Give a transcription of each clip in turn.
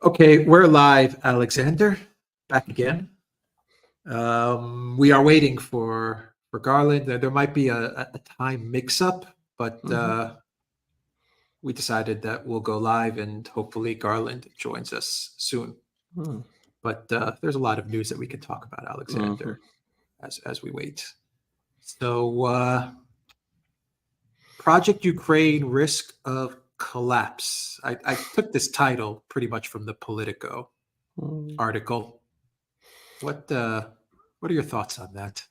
Okay, we're live, Alexander. Back again. We are waiting for Garland. There might be a time mix-up, but we decided that we'll go live, and hopefully Garland joins us soon. But there's a lot of news that we can talk about, Alexander, as we wait. So, Project Ukraine: Risk of Collapse. I took this title pretty much from the Politico article. What are your thoughts on that?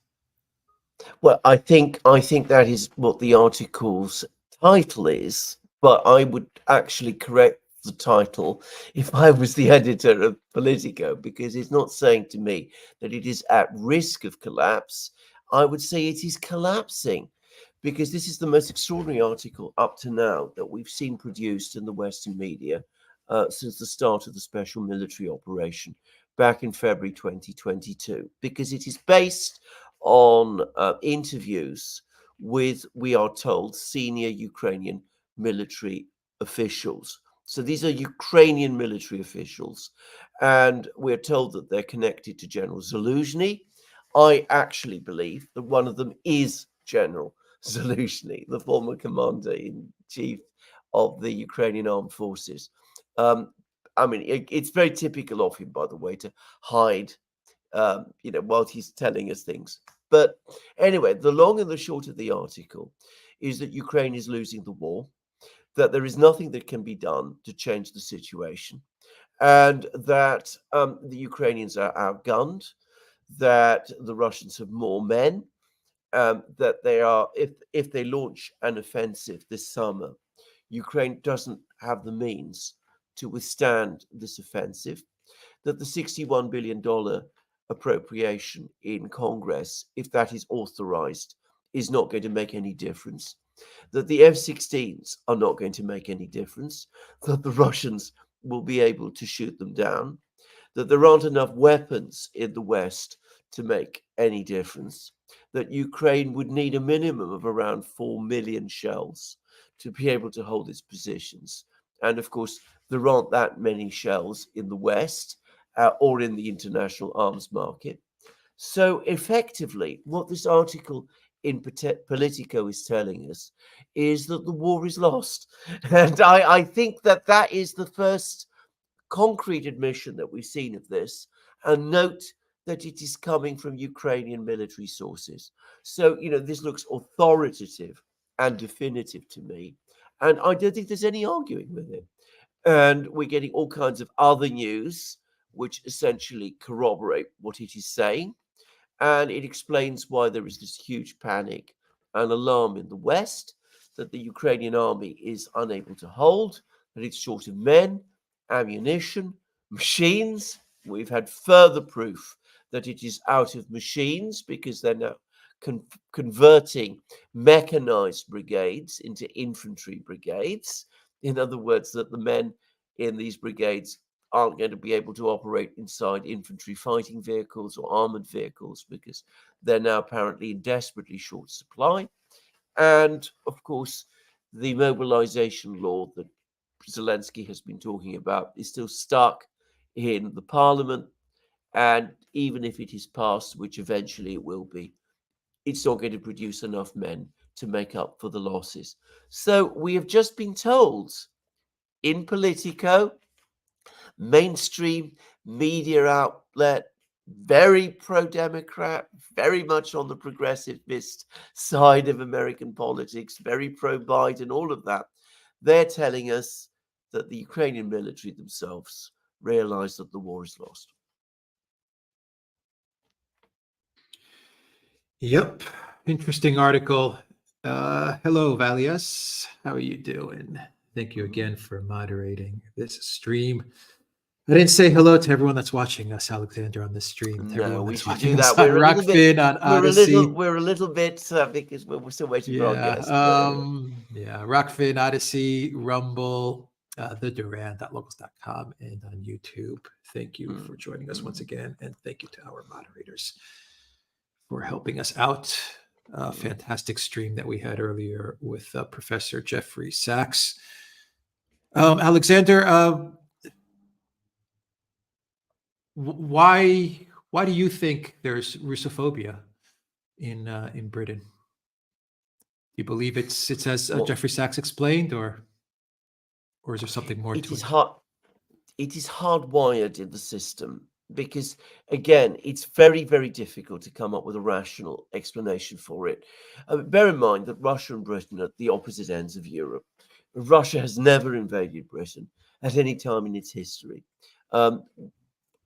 Well, I think that is what the article's title is, but I would actually correct the title if I was the editor of Politico, because it's not saying to me that it is at risk of collapse. I would say it is collapsing, because this is the most extraordinary article up to now that we've seen produced in the Western media since the start of the special military operation back in February 2022, because it is based on interviews with, we are told, senior Ukrainian military officials. So these are Ukrainian military officials, and we're told that they're connected to General Zaluzhny. I actually believe that one of them is General Zaluzhny, the former commander-in-chief of the Ukrainian armed forces. I mean, it's very typical of him, by the way, to hide while he's telling us things. But anyway, the long and the short of the article is that Ukraine is losing the war, that there is nothing that can be done to change the situation, and that the Ukrainians are outgunned, that the Russians have more men, that they are, if they launch an offensive this summer, Ukraine doesn't have the means to withstand this offensive, that the $61 billion appropriation in Congress, if that is authorized, is not going to make any difference, that the F-16s are not going to make any difference, that the Russians will be able to shoot them down, that there aren't enough weapons in the West to make any difference, that Ukraine would need a minimum of around 4 million shells to be able to hold its positions. And of course, there aren't that many shells in the West or in the international arms market. So effectively, what this article in Politico is telling us is that the war is lost. And I think that that is the first concrete admission that we've seen of this. And note that it is coming from Ukrainian military sources. So, this looks authoritative and definitive to me. And I don't think there's any arguing with it. And we're getting all kinds of other news which essentially corroborate what it is saying. And it explains why there is this huge panic and alarm in the West, that the Ukrainian army is unable to hold, that it's short of men, ammunition, machines. We've had further proof that it is out of machines, because they're now converting mechanized brigades into infantry brigades. In other words, that the men in these brigades aren't going to be able to operate inside infantry fighting vehicles or armored vehicles, because they're now apparently in desperately short supply. And of course, the mobilization law that Zelensky has been talking about is still stuck in the parliament. And even if it is passed, which eventually it will be, it's not going to produce enough men to make up for the losses. So we have just been told in Politico, mainstream media outlet, very pro-Democrat, very much on the progressivist side of American politics, very pro-Biden, all of that. They're telling us that the Ukrainian military themselves realize that the war is lost. Yep, interesting article. Hello, Valias. How are you doing? Thank you again for moderating this stream. I didn't say hello to everyone that's watching us, Alexander, on this stream. To everyone we that's should watching do us that. on Rockfin, on Odyssey. We're a little bit because we're still waiting for our guest. Rockfin, Odyssey, Rumble, the Duran.locals.com, and on YouTube. Thank you for joining us once again, and thank you to our moderators for helping us out. Fantastic stream that we had earlier with Professor Jeffrey Sachs. Alexander, Why do you think there's Russophobia in Britain? Do you believe it's as Well, Jeffrey Sachs explained, or is there something more it to is it? hard. It is hardwired in the system because, again, it's very, very difficult to come up with a rational explanation for it. Bear in mind that Russia and Britain are at the opposite ends of Europe. Russia has never invaded Britain at any time in its history. Um,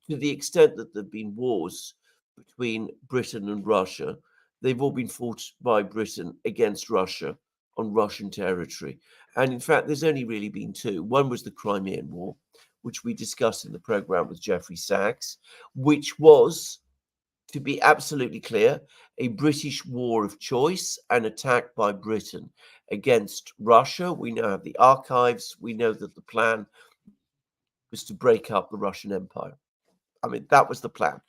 to the extent that there have been wars between Britain and Russia, they've all been fought by Britain against Russia on Russian territory. And in fact, there's only really been two. One was the Crimean War, which we discussed in the program with Jeffrey Sachs, which was, to be absolutely clear, a British war of choice, an attack by Britain against Russia. We now have the archives. We know that the plan was to break up the Russian Empire. I mean, that was the plan.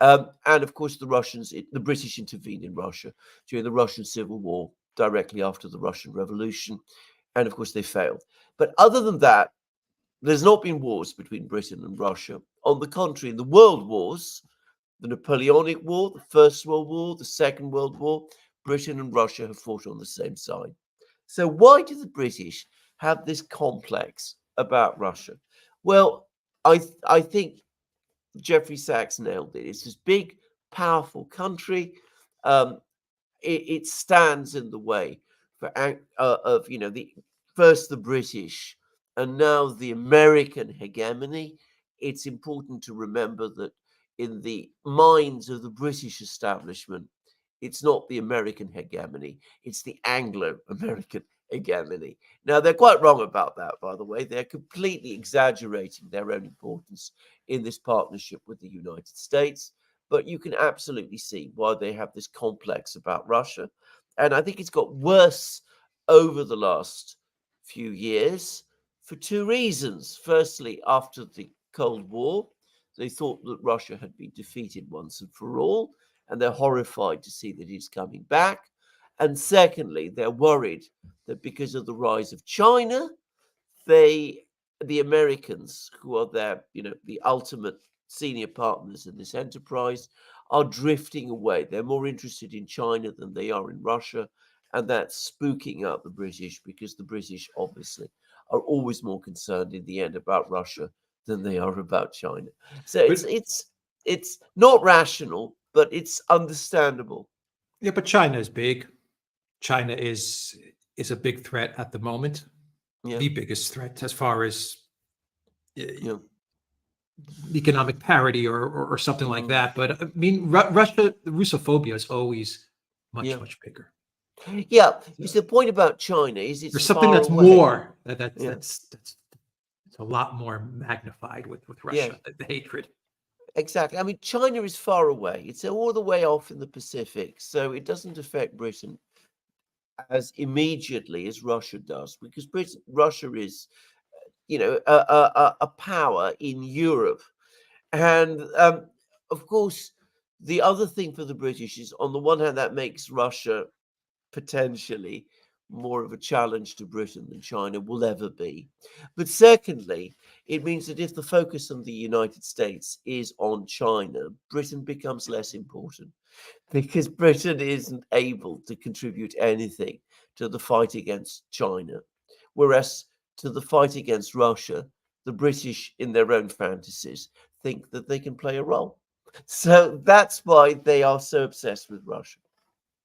And of course, the British intervened in Russia during the Russian Civil War, directly after the Russian Revolution. And of course, they failed. But other than that, there's not been wars between Britain and Russia. On the contrary, in the world wars, the Napoleonic War, the First World War, the Second World War, Britain and Russia have fought on the same side. So why do the British have this complex about Russia? Well, I think Jeffrey Sachs nailed it. It's this big, powerful country. Um, it stands in the way of the first the British and now the American hegemony. It's important to remember that in the minds of the British establishment, it's not the American hegemony; it's the Anglo-American hegemony. Now they're quite wrong about that, by the way. They're completely exaggerating their own importance in this partnership with the United States. But you can absolutely see why they have this complex about Russia. And I think it's got worse over the last few years for two reasons. Firstly, after the Cold War, they thought that Russia had been defeated once and for all, and they're horrified to see that he's coming back. And secondly, they're worried that because of the rise of China, the Americans, who are the ultimate senior partners in this enterprise, are drifting away. They're more interested in China than they are in Russia, and that's spooking out the British because the British obviously are always more concerned in the end about Russia than they are about China. So But it's not rational, but it's understandable. yeah, but China is big. China is a big threat at the moment. Yeah, The biggest threat as far as uh, yeah. economic parity or something like Mm, that. But I mean, Russophobia is always yeah. much bigger. Yeah, you So see, the point about China is it's there's something far that's away. more Yeah, that's it's a lot more magnified with yeah, Russia. The hatred. exactly. I mean, China is far away. It's all the way off in the Pacific, so it doesn't affect Britain as immediately as Russia does, because Russia is, a power in Europe. And of course, the other thing for the British is, on the one hand, that makes Russia potentially more of a challenge to Britain than China will ever be. But secondly, it means that if the focus on the United States is on China, Britain becomes less important because Britain isn't able to contribute anything to the fight against China. Whereas to the fight against Russia, the British, in their own fantasies, think that they can play a role. So that's why they are so obsessed with Russia.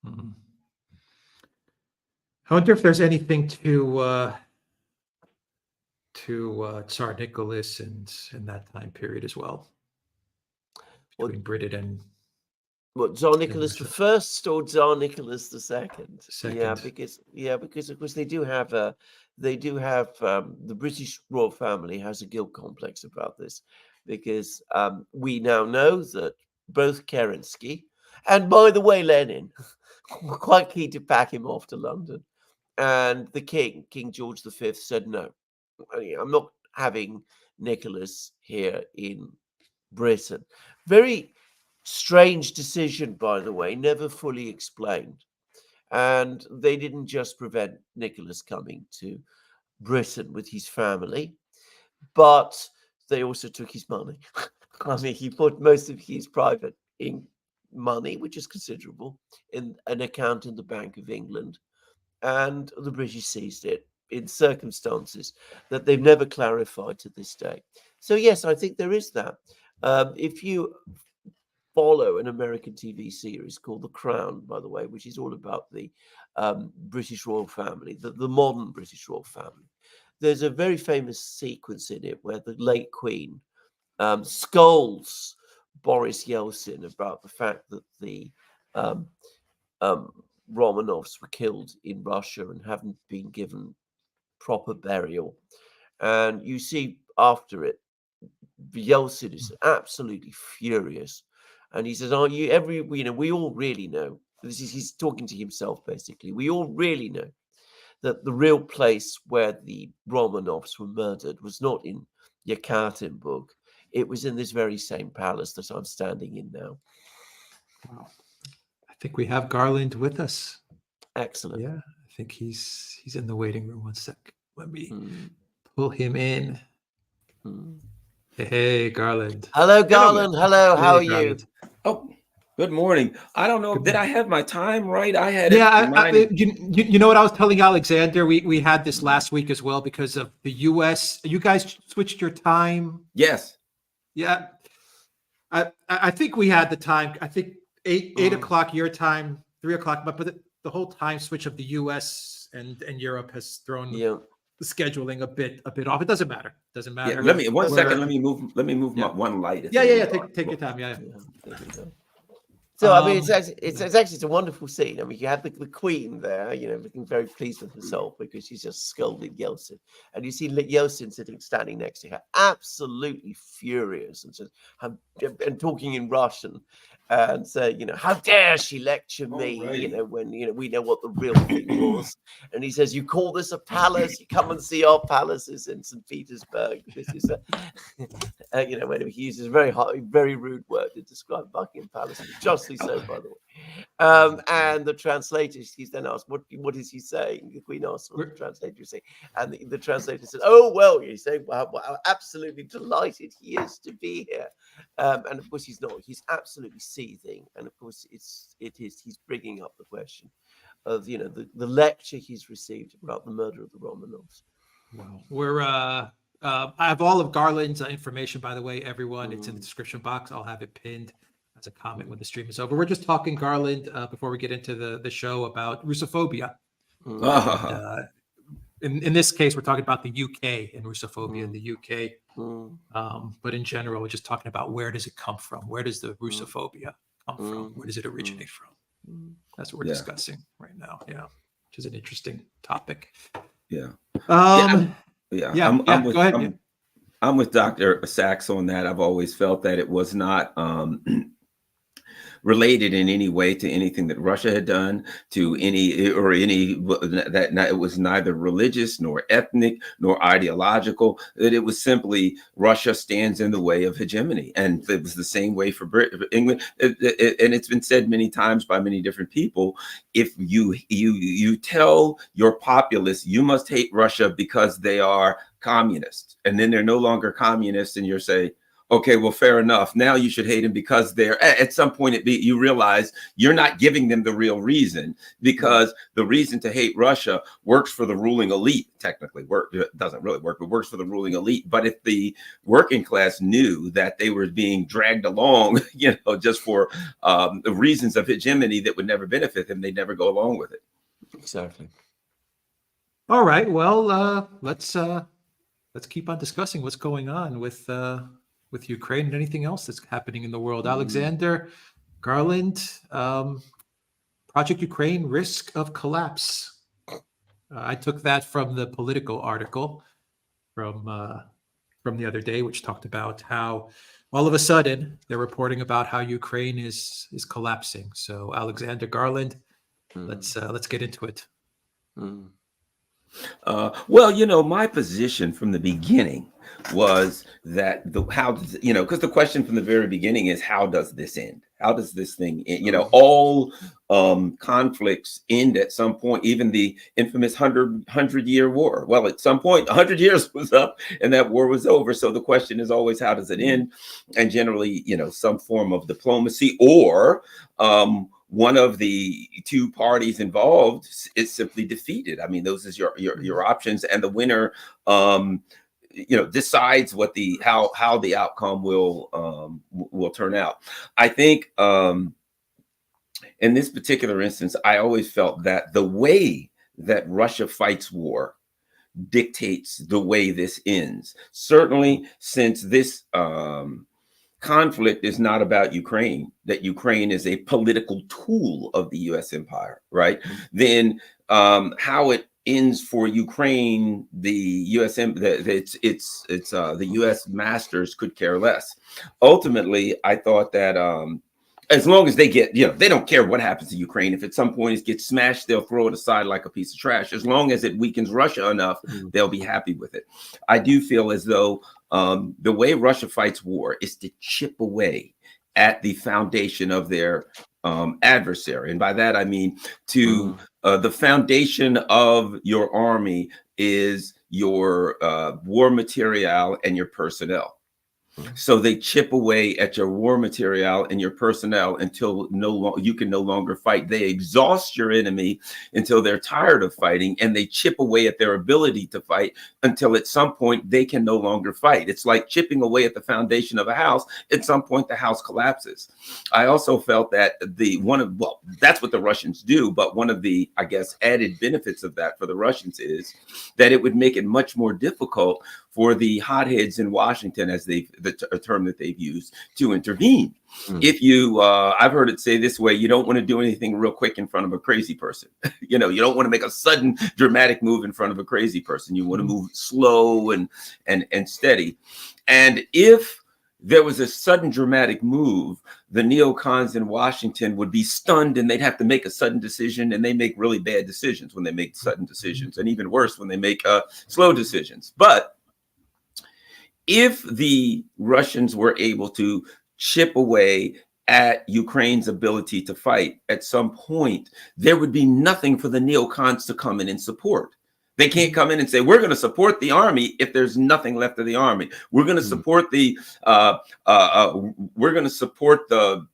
Mhm. I wonder if there's anything to Tsar Nicholas and that time period as well Well, between Britain what, Tsar and Nicholas the Russia. First or Tsar Nicholas the Second? Yeah, Second. because of course they do have the British royal family has a guilt complex about this, because we now know that both Kerensky and, by the way, Lenin were quite keen to pack him off to London, and the King George V said no. I'm not having Nicholas here in Britain. Very strange decision, by the way, never fully explained. And they didn't just prevent Nicholas coming to Britain with his family, but they also took his money. I mean, he put most of his private money, which is considerable, in an account in the Bank of England, and the British seized it in circumstances that they've never clarified to this day. So yes, I think there is that. If you follow an American TV series called The Crown, by the way, which is all about the British royal family, the modern British royal family, there's a very famous sequence in it where the late Queen scolds Boris Yeltsin about the fact that the Romanovs were killed in Russia and haven't been given proper burial. And you see after it, Yeltsin is absolutely furious. And he says, "Are you we all really know." He's talking to himself, basically. We all really know that the real place where the Romanovs were murdered was not in Yekaterinburg. It was in this very same palace that I'm standing in now. Wow. I think we have Garland with us. Excellent. Yeah, I think he's in the waiting room. 1 sec. Let me pull him in. Hey, Garland. Hello, Garland. Hello, how are Garland. you? Oh, good morning. I don't know. Did I have my time right? I had you know what I was telling Alexander? We had this last week as well because of the U.S. You guys switched your time. Yes. Yeah. I think we had the time. I think 8 o'clock your time, 3 o'clock. But the whole time switch of the U.S. and Europe has thrown the scheduling a bit off. It doesn't matter. Doesn't matter. Yeah, let me 1 second. Let me move my one light. Yeah. Take your time. Yeah. So I mean, it's actually a wonderful scene. I mean, you have the Queen there, looking very pleased with herself because she's just scolded Yeltsin, and you see Yeltsin standing next to her, absolutely furious, and talking in Russian, and saying, "How dare she lecture me?" Right. When we know what the real thing was. And he says, "You call this a palace? You come and see our palaces in St. Petersburg. This is when he uses a very rude word to describe Buckingham Palace, justly so, by the way." And the translator, he's then asked, "What is he saying?" The Queen asked what the translator is saying, and the translator said, "Oh well," he's saying, "Wow, absolutely delighted he is to be here." And of course, he's not. He's absolutely seething, and of course, he's bringing up the question of the lecture he's received about the murder of the Romanovs. Wow. We're I have all of Garland's information, by the way, everyone. It's in the description box. I'll have it pinned as a comment when the stream is over. We're just talking, Garland, before we get into the show, about Russophobia. In this case, we're talking about the UK and Russophobia in the UK. But in general, we're just talking about where does it come from? Where does the Russophobia come from? Where does it originate from? That's what we're discussing right now. Yeah, which is an interesting topic. Yeah. Go ahead. I'm with Dr. Sachs on that. I've always felt that it was not related in any way to anything that Russia had done, that it was neither religious nor ethnic nor ideological, that it was simply Russia stands in the way of hegemony. And it was the same way for England. And it's been said many times by many different people. If you tell your populace you must hate Russia because they are communists, and then they're no longer communists, and you're saying, okay, well, fair enough. Now you should hate them because they're at some point you realize you're not giving them the real reason, because the reason to hate Russia works for the ruling elite. Technically, it doesn't really work, but works for the ruling elite. But if the working class knew that they were being dragged along, just for the reasons of hegemony that would never benefit them, they'd never go along with it. Exactly. All right. Well, let's keep on discussing what's going on with Ukraine and anything else that's happening in the world. Alexander, Garland, Project Ukraine, risk of collapse. I took that from the Politico article from the other day, which talked about how all of a sudden they're reporting about how Ukraine is collapsing. So Alexander, Garland, let's get into it. Well, my position from the beginning was that because the question from the very beginning is, how does this end? How does this thing end? You know, all conflicts end at some point, even the infamous 100-year war. Well, at some point, 100 years was up and that war was over. So the question is always, how does it end? And generally, you know, some form of diplomacy, or one of the two parties involved is simply defeated. I mean, those is your options, and the winner, you know, decides what how the outcome will turn out. I think in this particular instance, I always felt that the way that Russia fights war dictates the way this ends. Certainly, since this conflict is not about Ukraine, that Ukraine is a political tool of the U.S. empire, right? Then how it ends for Ukraine, the U.S. masters could care less. Ultimately, I thought that as long as they get, you know, they don't care what happens to Ukraine. If at some point it gets smashed, they'll throw it aside like a piece of trash. As long as it weakens Russia enough, they'll be happy with it. I do feel as though the way Russia fights war is to chip away at the foundation of their adversary. And by that, I mean the foundation of your army is your war material and your personnel. So they chip away at your war material and your personnel until you can no longer fight. They exhaust your enemy until they're tired of fighting, and they chip away at their ability to fight until at some point they can no longer fight. It's like chipping away at the foundation of a house. At some point, the house collapses. I also felt that that's what the Russians do. But one of the, I guess, added benefits of that for the Russians is that it would make it much more difficult for the hotheads in Washington, as the term that they've used, to intervene. If you, I've heard it say this way, you don't want to do anything real quick in front of a crazy person. You know, you don't want to make a sudden dramatic move in front of a crazy person. You want to move slow and steady. And if there was a sudden dramatic move, the neocons in Washington would be stunned, and they'd have to make a sudden decision, and they make really bad decisions when they make sudden decisions, and even worse when they make slow decisions. But if the Russians were able to chip away at Ukraine's ability to fight, at some point, there would be nothing for the neocons to come in and support. They can't come in and say, we're going to support the army if there's nothing left of the army. We're going to support we're going to support the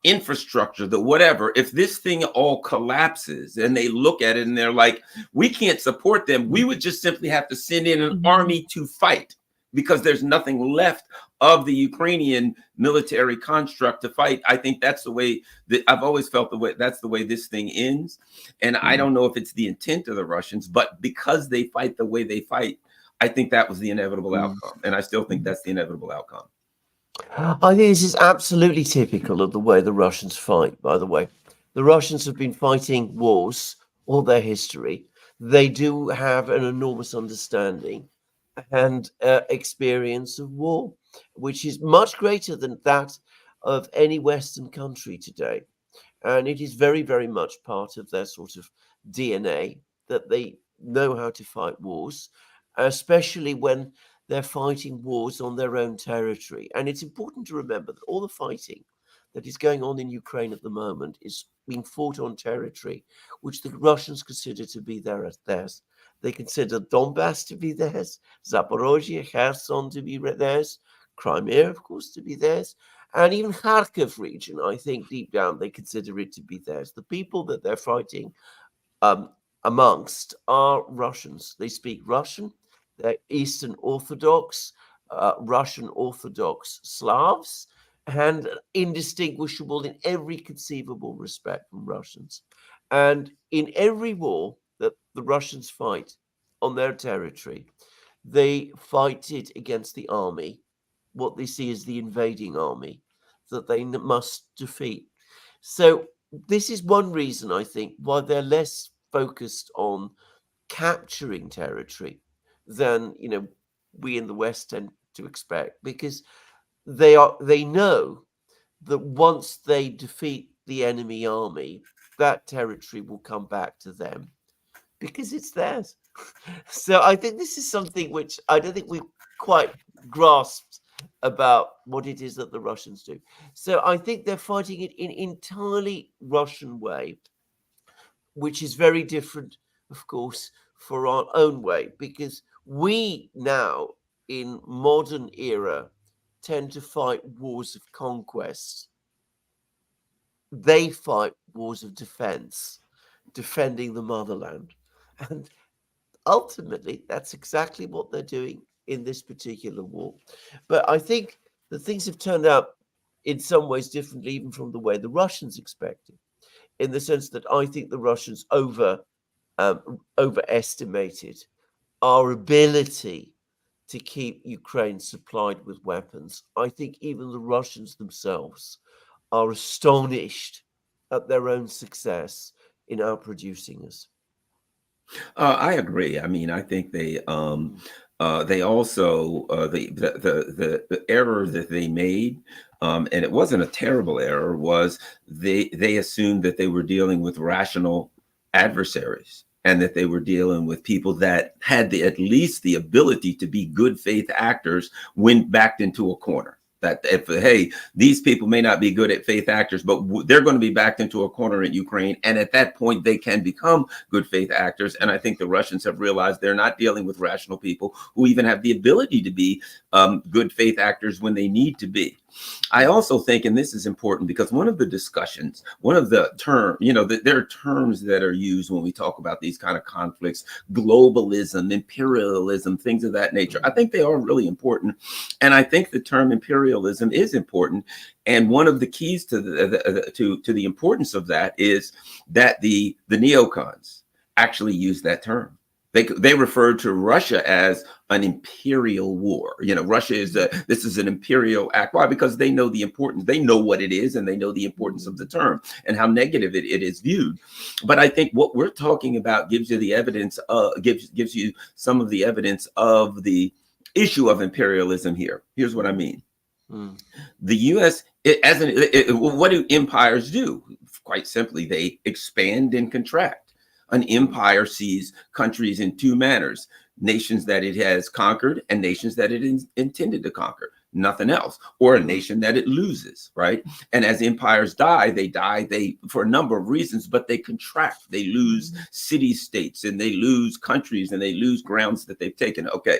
infrastructure, the whatever. If this thing all collapses and they look at it and they're like, we can't support them, we would just simply have to send in an army to fight, because there's nothing left of the Ukrainian military construct to fight. I think that's the way that I've always felt that's the way this thing ends. And I don't know if it's the intent of the Russians, but because they fight the way they fight, I think that was the inevitable outcome. And I still think that's the inevitable outcome. I think this is absolutely typical of the way the Russians fight, by the way. The Russians have been fighting wars all their history. They do have an enormous understanding and experience of war, which is much greater than that of any Western country today. And it is very, very much part of their sort of DNA that they know how to fight wars, especially when they're fighting wars on their own territory. And it's important to remember that all the fighting that is going on in Ukraine at the moment is being fought on territory which the Russians consider to be theirs. They consider Donbass to be theirs, Zaporozhye, Kherson to be theirs, Crimea, of course, to be theirs, and even Kharkiv region, I think deep down they consider it to be theirs. The people that they're fighting amongst are Russians. They speak Russian. They're Eastern Orthodox, Russian Orthodox Slavs, and indistinguishable in every conceivable respect from Russians. And in every war that the Russians fight on their territory, they fight it against the army, what they see as the invading army, that they must defeat. So this is one reason, I think, why they're less focused on capturing territory than, you know, we in the West tend to expect, because they know that once they defeat the enemy army, that territory will come back to them because it's theirs. So I think this is something which I don't think we quite grasped about what it is that the Russians do. So I think they're fighting it in entirely Russian way, which is very different, of course, for our own way, because we now in modern era tend to fight wars of conquest. They fight wars of defense, defending the motherland. And ultimately, that's exactly what they're doing in this particular war. But I think that things have turned out in some ways differently, even from the way the Russians expected, in the sense that I think the Russians overestimated our ability to keep Ukraine supplied with weapons. I think even the Russians themselves are astonished at their own success in outproducing us. I agree. I mean, I think they also the error that they made, and it wasn't a terrible error, was they assumed that they were dealing with rational adversaries and that they were dealing with people that had at least the ability to be good faith actors when backed into a corner. That if, hey, these people may not be good at faith actors, but they're going to be backed into a corner in Ukraine. And at that point, they can become good faith actors. And I think the Russians have realized they're not dealing with rational people who even have the ability to be good faith actors when they need to be. I also think, and this is important, because one of the discussions, one of the terms, there are terms that are used when we talk about these kind of conflicts: globalism, imperialism, things of that nature. I think they are really important. And I think the term imperialism is important. And one of the keys to the importance of that is that the neocons actually use that term. They refer to Russia as an imperial war. Russia this is an imperial act. Why? Because they know the importance. They know what it is, and they know the importance of the term and how negative it is viewed. But I think what we're talking about gives you the evidence. Gives you some of the evidence of the issue of imperialism here. Here's what I mean. The U.S. What do empires do? Quite simply, they expand and contract. An empire sees countries in two manners: nations that it has conquered and nations that it intended to conquer, nothing else, or a nation that it loses, right? And as empires die for a number of reasons, but they contract. They lose city-states, and they lose countries, and they lose grounds that they've taken. Okay.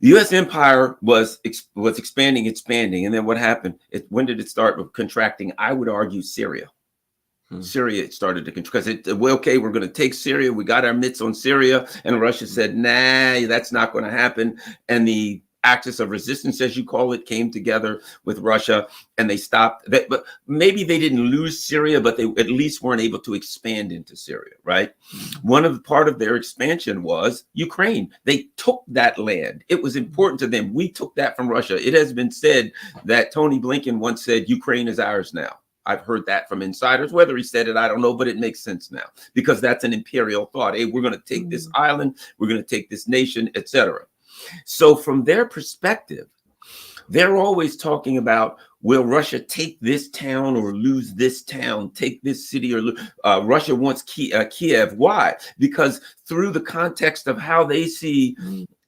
The U.S. empire was expanding, and then what happened? When did it start contracting? I would argue Syria. Syria started to contract because okay, we're going to take Syria. We got our mitts on Syria, and Russia said, nah, that's not going to happen. And the axis of resistance, as you call it, came together with Russia, and they stopped. But maybe they didn't lose Syria, but they at least weren't able to expand into Syria, right? Part of their expansion was Ukraine. They took that land. It was important to them. We took that from Russia. It has been said that Tony Blinken once said, Ukraine is ours now. I've heard that from insiders. Whether he said it, I don't know, but it makes sense now, because that's an imperial thought. Hey, we're going to take this island, we're going to take this nation, etc. So from their perspective, they're always talking about, will Russia take this town or lose this town, take this city or Russia wants Kiev. Why? Because through the context of how they see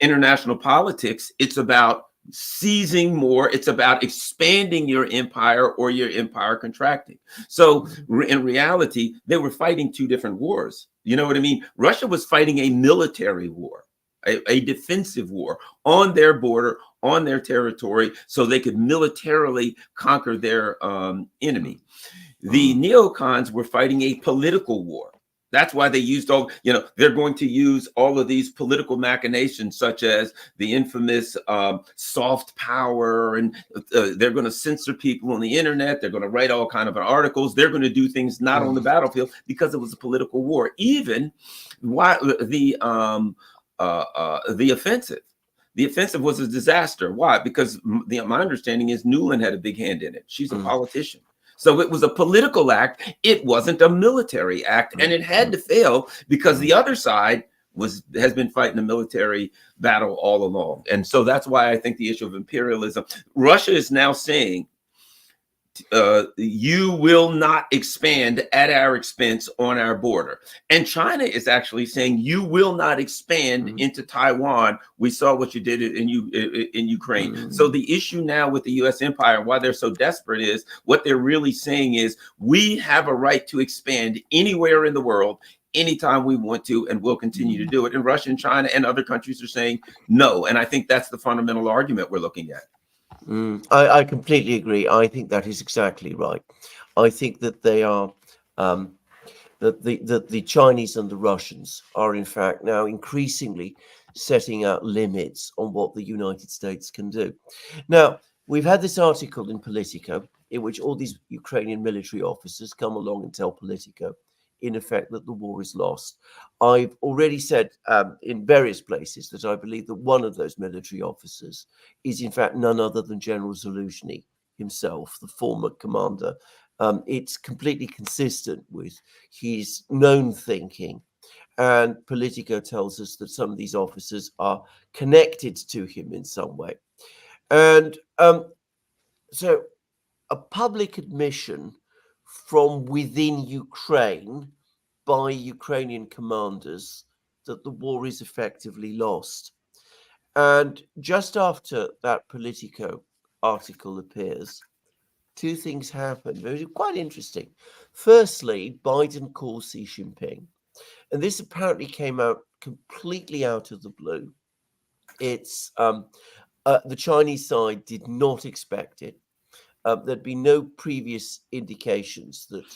international politics, it's about seizing more. It's about expanding your empire or your empire contracting. So in reality, they were fighting two different wars. You know what I mean? Russia was fighting a military war, a defensive war on their border, on their territory, so they could militarily conquer their enemy. The neocons were fighting a political war. That's why they used they're going to use all of these political machinations, such as the infamous soft power, and they're going to censor people on the internet. They're going to write all kind of articles. They're going to do things not on the battlefield, because it was a political war. Even why the offensive. The offensive was a disaster. Why? Because my understanding is Nuland had a big hand in it. She's a politician. So it was a political act. It wasn't a military act, and it had to fail because the other side has been fighting a military battle all along. And so that's why I think the issue of imperialism, Russia is now saying, you will not expand at our expense on our border. And China is actually saying you will not expand into Taiwan. We saw what you did in Ukraine. So the issue now with the U.S. empire, why they're so desperate, is what they're really saying is we have a right to expand anywhere in the world, anytime we want to, and we'll continue to do it. And Russia and China and other countries are saying no. And I think that's the fundamental argument we're looking at. I completely agree. I think that is exactly right. I think that they are that the Chinese and the Russians are in fact now increasingly setting out limits on what the United States can do. Now, we've had this article in Politico in which all these Ukrainian military officers come along and tell Politico, in effect, that the war is lost. I've already said in various places that I believe that one of those military officers is in fact none other than General Zaluzhny himself, the former commander. It's completely consistent with his known thinking. And Politico tells us that some of these officers are connected to him in some way. And so a public admission from within Ukraine by Ukrainian commanders that the war is effectively lost. And just after that Politico article appears, two things happen. They're quite interesting. Firstly, Biden calls Xi Jinping. And this apparently came out completely out of the blue. It's the Chinese side did not expect it. There'd been no previous indications that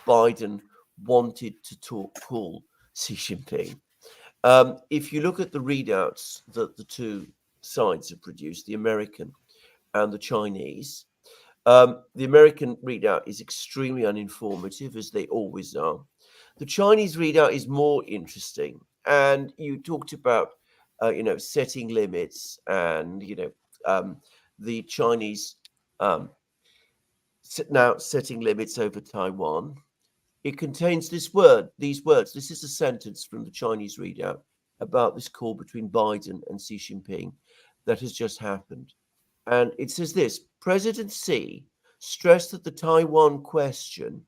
Biden wanted to call Xi Jinping. If you look at the readouts that the two sides have produced, the American and the Chinese, the American readout is extremely uninformative, as they always are. The Chinese readout is more interesting. And you talked about, setting limits and, the Chinese now setting limits over Taiwan. It contains these words. This is a sentence from the Chinese readout about this call between Biden and Xi Jinping that has just happened. And it says this: President Xi stressed that the Taiwan question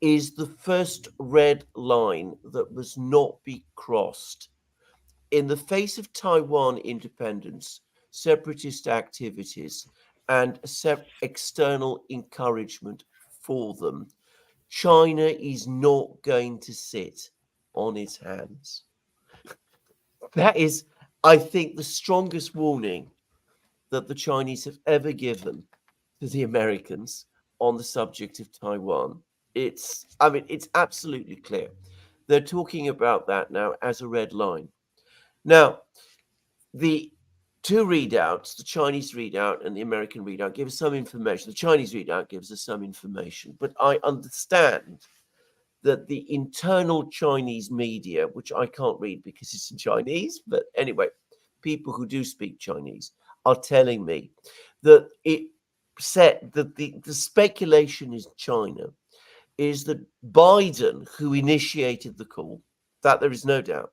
is the first red line that must not be crossed. In the face of Taiwan independence, separatist activities, and external encouragement for them, China is not going to sit on its hands. That is, I think, the strongest warning that the Chinese have ever given to the Americans on the subject of Taiwan. It's absolutely clear. They're talking about that now as a red line. Now, the two readouts, the Chinese readout and the American readout, give us some information. The Chinese readout gives us some information, but I understand that the internal Chinese media, which I can't read because it's in Chinese, but anyway, people who do speak Chinese are telling me that it said that the speculation in China is that Biden, who initiated the call, that there is no doubt,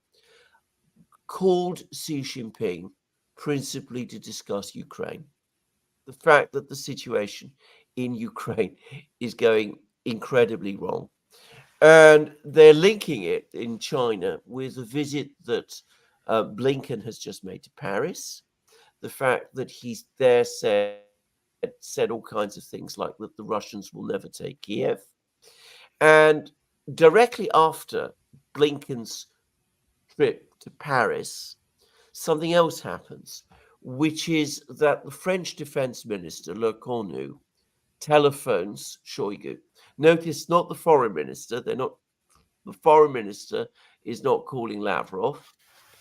called Xi Jinping principally to discuss Ukraine. The fact that the situation in Ukraine is going incredibly wrong. And they're linking it in China with a visit that Blinken has just made to Paris. The fact that he's there said all kinds of things like that the Russians will never take Kiev. And directly after Blinken's trip to Paris, something else happens, which is that the French defense minister, Le Cornu, telephones Shoigu. Notice, not the foreign minister. The foreign minister is not calling Lavrov.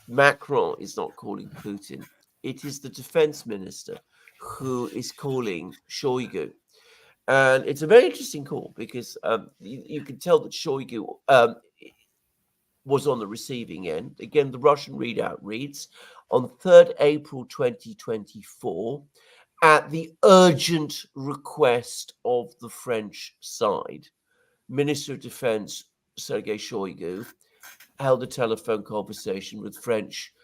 Macron is not calling Putin. It is the defense minister who is calling Shoigu. And it's a very interesting call because you can tell that Shoigu was on the receiving end. Again, the Russian readout reads, on 3rd April 2024, at the urgent request of the French side, Minister of Defense Sergei Shoigu held a telephone conversation with French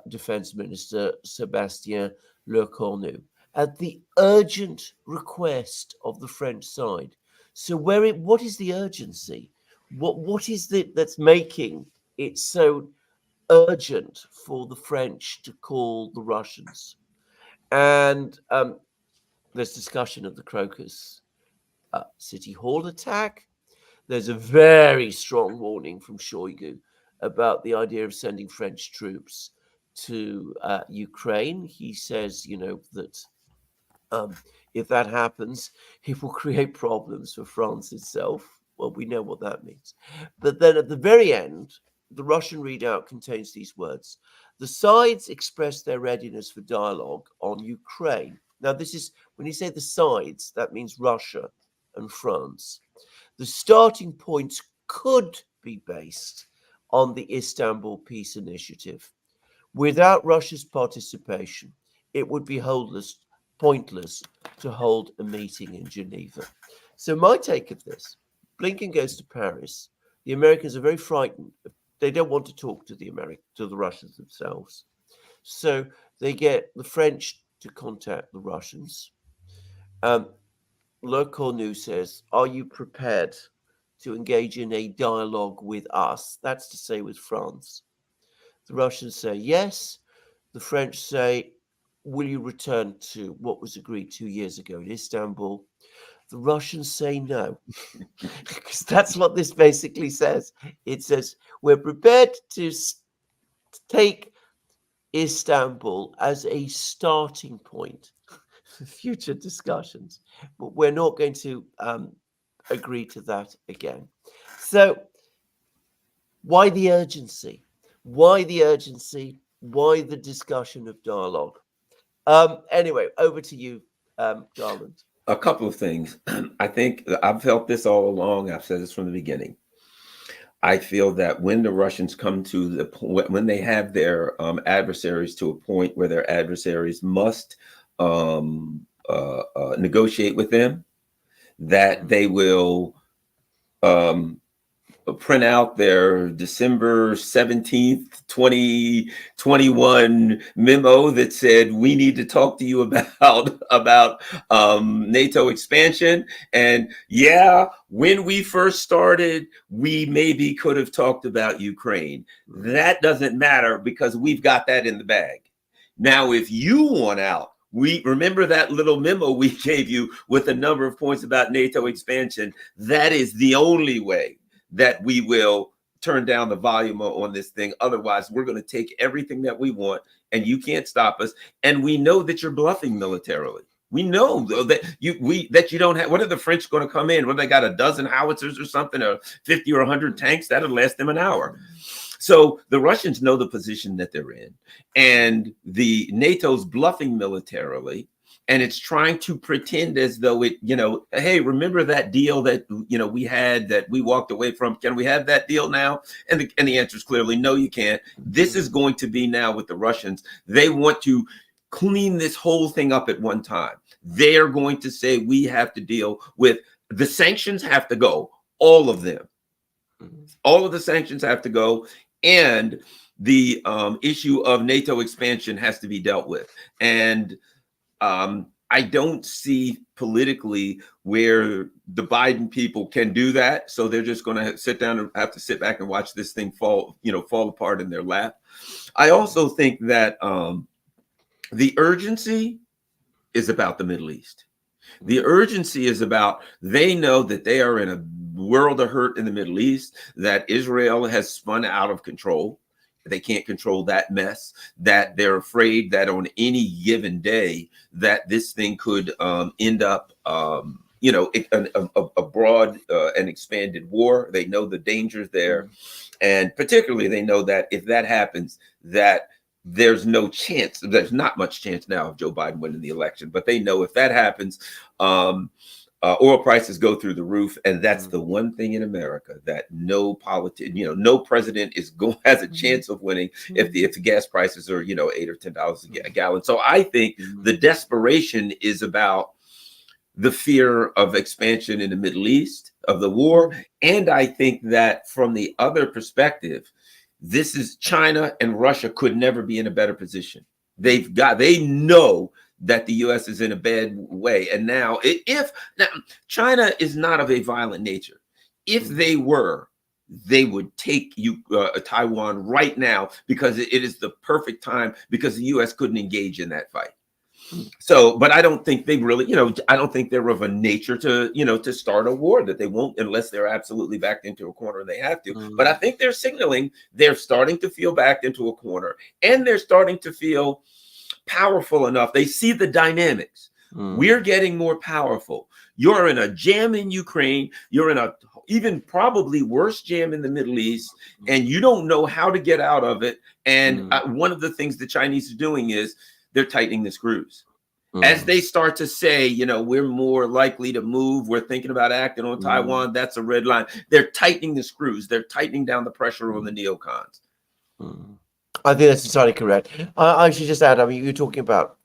Defense Minister Sébastien Lecornu. at the urgent request of the French side. So what is the urgency? What is it that's making it so urgent for the French to call the Russians? And there's discussion of the Crocus City Hall attack. There's a very strong warning from Shoigu about the idea of sending French troops to Ukraine. He says, that if that happens, it will create problems for France itself. Well, we know what that means. But then at the very end, the Russian readout contains these words: the sides express their readiness for dialogue on Ukraine. Now, this is, when you say the sides, that means Russia and France. The starting points could be based on the Istanbul Peace Initiative. Without Russia's participation, it would be pointless to hold a meeting in Geneva. So my take of this: Blinken goes to Paris. The Americans are very frightened. They don't want to talk to the Russians themselves. So they get the French to contact the Russians. Le Cornu says, are you prepared to engage in a dialogue with us? That's to say, with France. The Russians say yes. The French say, will you return to what was agreed 2 years ago in Istanbul? The Russians say no, because that's what this basically says. It says, we're prepared to take Istanbul as a starting point for future discussions, but we're not going to agree to that again. So why the urgency? Why the urgency? Why the discussion of dialogue? Anyway, over to you, Garland. A couple of things. I think I've felt this all along. I've said this from the beginning. I feel that when the Russians come to the point, when they have their adversaries to a point where their adversaries must negotiate with them, that they will print out their December 17th, 2021 memo that said, we need to talk to you about NATO expansion. And yeah, when we first started, we maybe could have talked about Ukraine. That doesn't matter because we've got that in the bag. Now, if you want out, we remember that little memo we gave you with a number of points about NATO expansion. That is the only way that we will turn down the volume on this thing. Otherwise, we're going to take everything that we want and you can't stop us. And we know that you're bluffing militarily. We know that you don't have, what are the French going to come in? What, they got a dozen howitzers or something, or 50 or 100 tanks? That'll last them an hour. So the Russians know the position that they're in, and the NATO's bluffing militarily. And it's trying to pretend as though it, hey, remember that deal that, we had that we walked away from? Can we have that deal now? And the answer is clearly no, you can't. This is going to be now with the Russians. They want to clean this whole thing up at one time. They are going to say we have to deal with the sanctions, have to go, all of them. All of the sanctions have to go. And the issue of NATO expansion has to be dealt with. And I don't see politically where the Biden people can do that. So they're just going to sit down and have to sit back and watch this thing fall apart in their lap. I also think that the urgency is about the Middle East. The urgency is about, they know that they are in a world of hurt in the Middle East, that Israel has spun out of control. They can't control that mess, that they're afraid that on any given day that this thing could end up, a broad and expanded war. They know the dangers there. And particularly they know that if that happens, that there's no chance, there's not much chance now of Joe Biden winning the election. But they know if that happens, oil prices go through the roof, and that's the one thing in America that no politician, no president has a chance of winning if the gas prices are $8 or $10 a gallon. So I think the desperation is about the fear of expansion in the Middle East, of the war, and I think that from the other perspective, this is China and Russia could never be in a better position. They know that the U.S. is in a bad way. And now, now China is not of a violent nature. If they were, they would take Taiwan right now, because it is the perfect time, because the U.S. couldn't engage in that fight. So, but I don't think they really, I don't think they're of a nature to, to start a war, that they won't, unless they're absolutely backed into a corner and they have to. But I think they're signaling they're starting to feel backed into a corner, and they're starting to feel powerful enough. They see the dynamics. We're getting more powerful. You're in a jam in Ukraine. You're in a even probably worse jam in the Middle East, and you don't know how to get out of it. And one of the things the Chinese are doing is they're tightening the screws. As they start to say, we're more likely to move, we're thinking about acting on Taiwan, that's a red line. They're tightening the screws. They're tightening down the pressure on the neocons. I think that's entirely correct. I should just add, I mean, you're talking about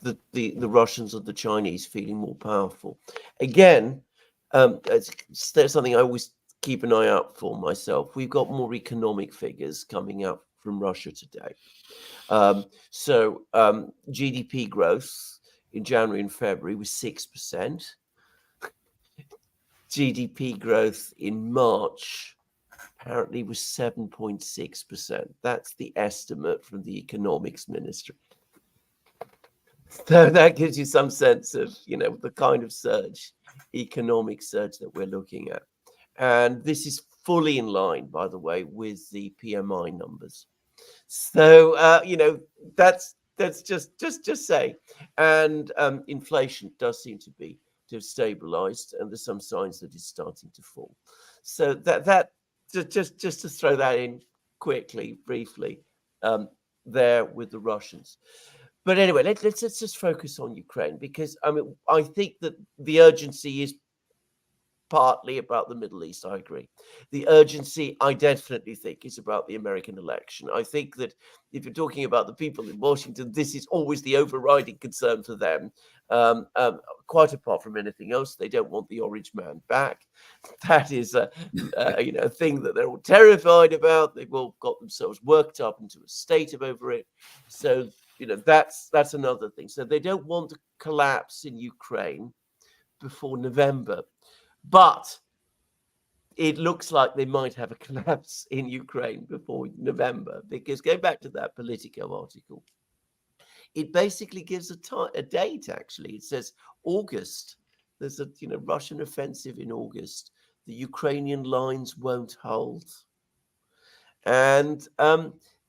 the Russians and the Chinese feeling more powerful. Again, it's something I always keep an eye out for myself. We've got more economic figures coming out from Russia today. So GDP growth in January and February was 6%. GDP growth in March apparently was 7.6%. That's the estimate from the economics ministry. So that gives you some sense of, the kind of economic surge that we're looking at. And this is fully in line, by the way, with the PMI numbers. So, that's just say. And inflation does seem to have stabilized, and there's some signs that it's starting to fall. So that just to throw that in quickly, briefly, there with the Russians. But anyway, let's just focus on Ukraine, because I think that the urgency is partly about the Middle East. I agree. The urgency, I definitely think, is about the American election. I think that if you're talking about the people in Washington, this is always the overriding concern for them. Quite apart from anything else, they don't want the Orange Man back. That is a thing that they're all terrified about. They've all got themselves worked up into a state over it. So that's another thing. So they don't want to collapse in Ukraine before November. But it looks like they might have a collapse in Ukraine before November, because going back to that Politico article, it basically gives a date, actually. It says August. There's a Russian offensive in August. The Ukrainian lines won't hold. And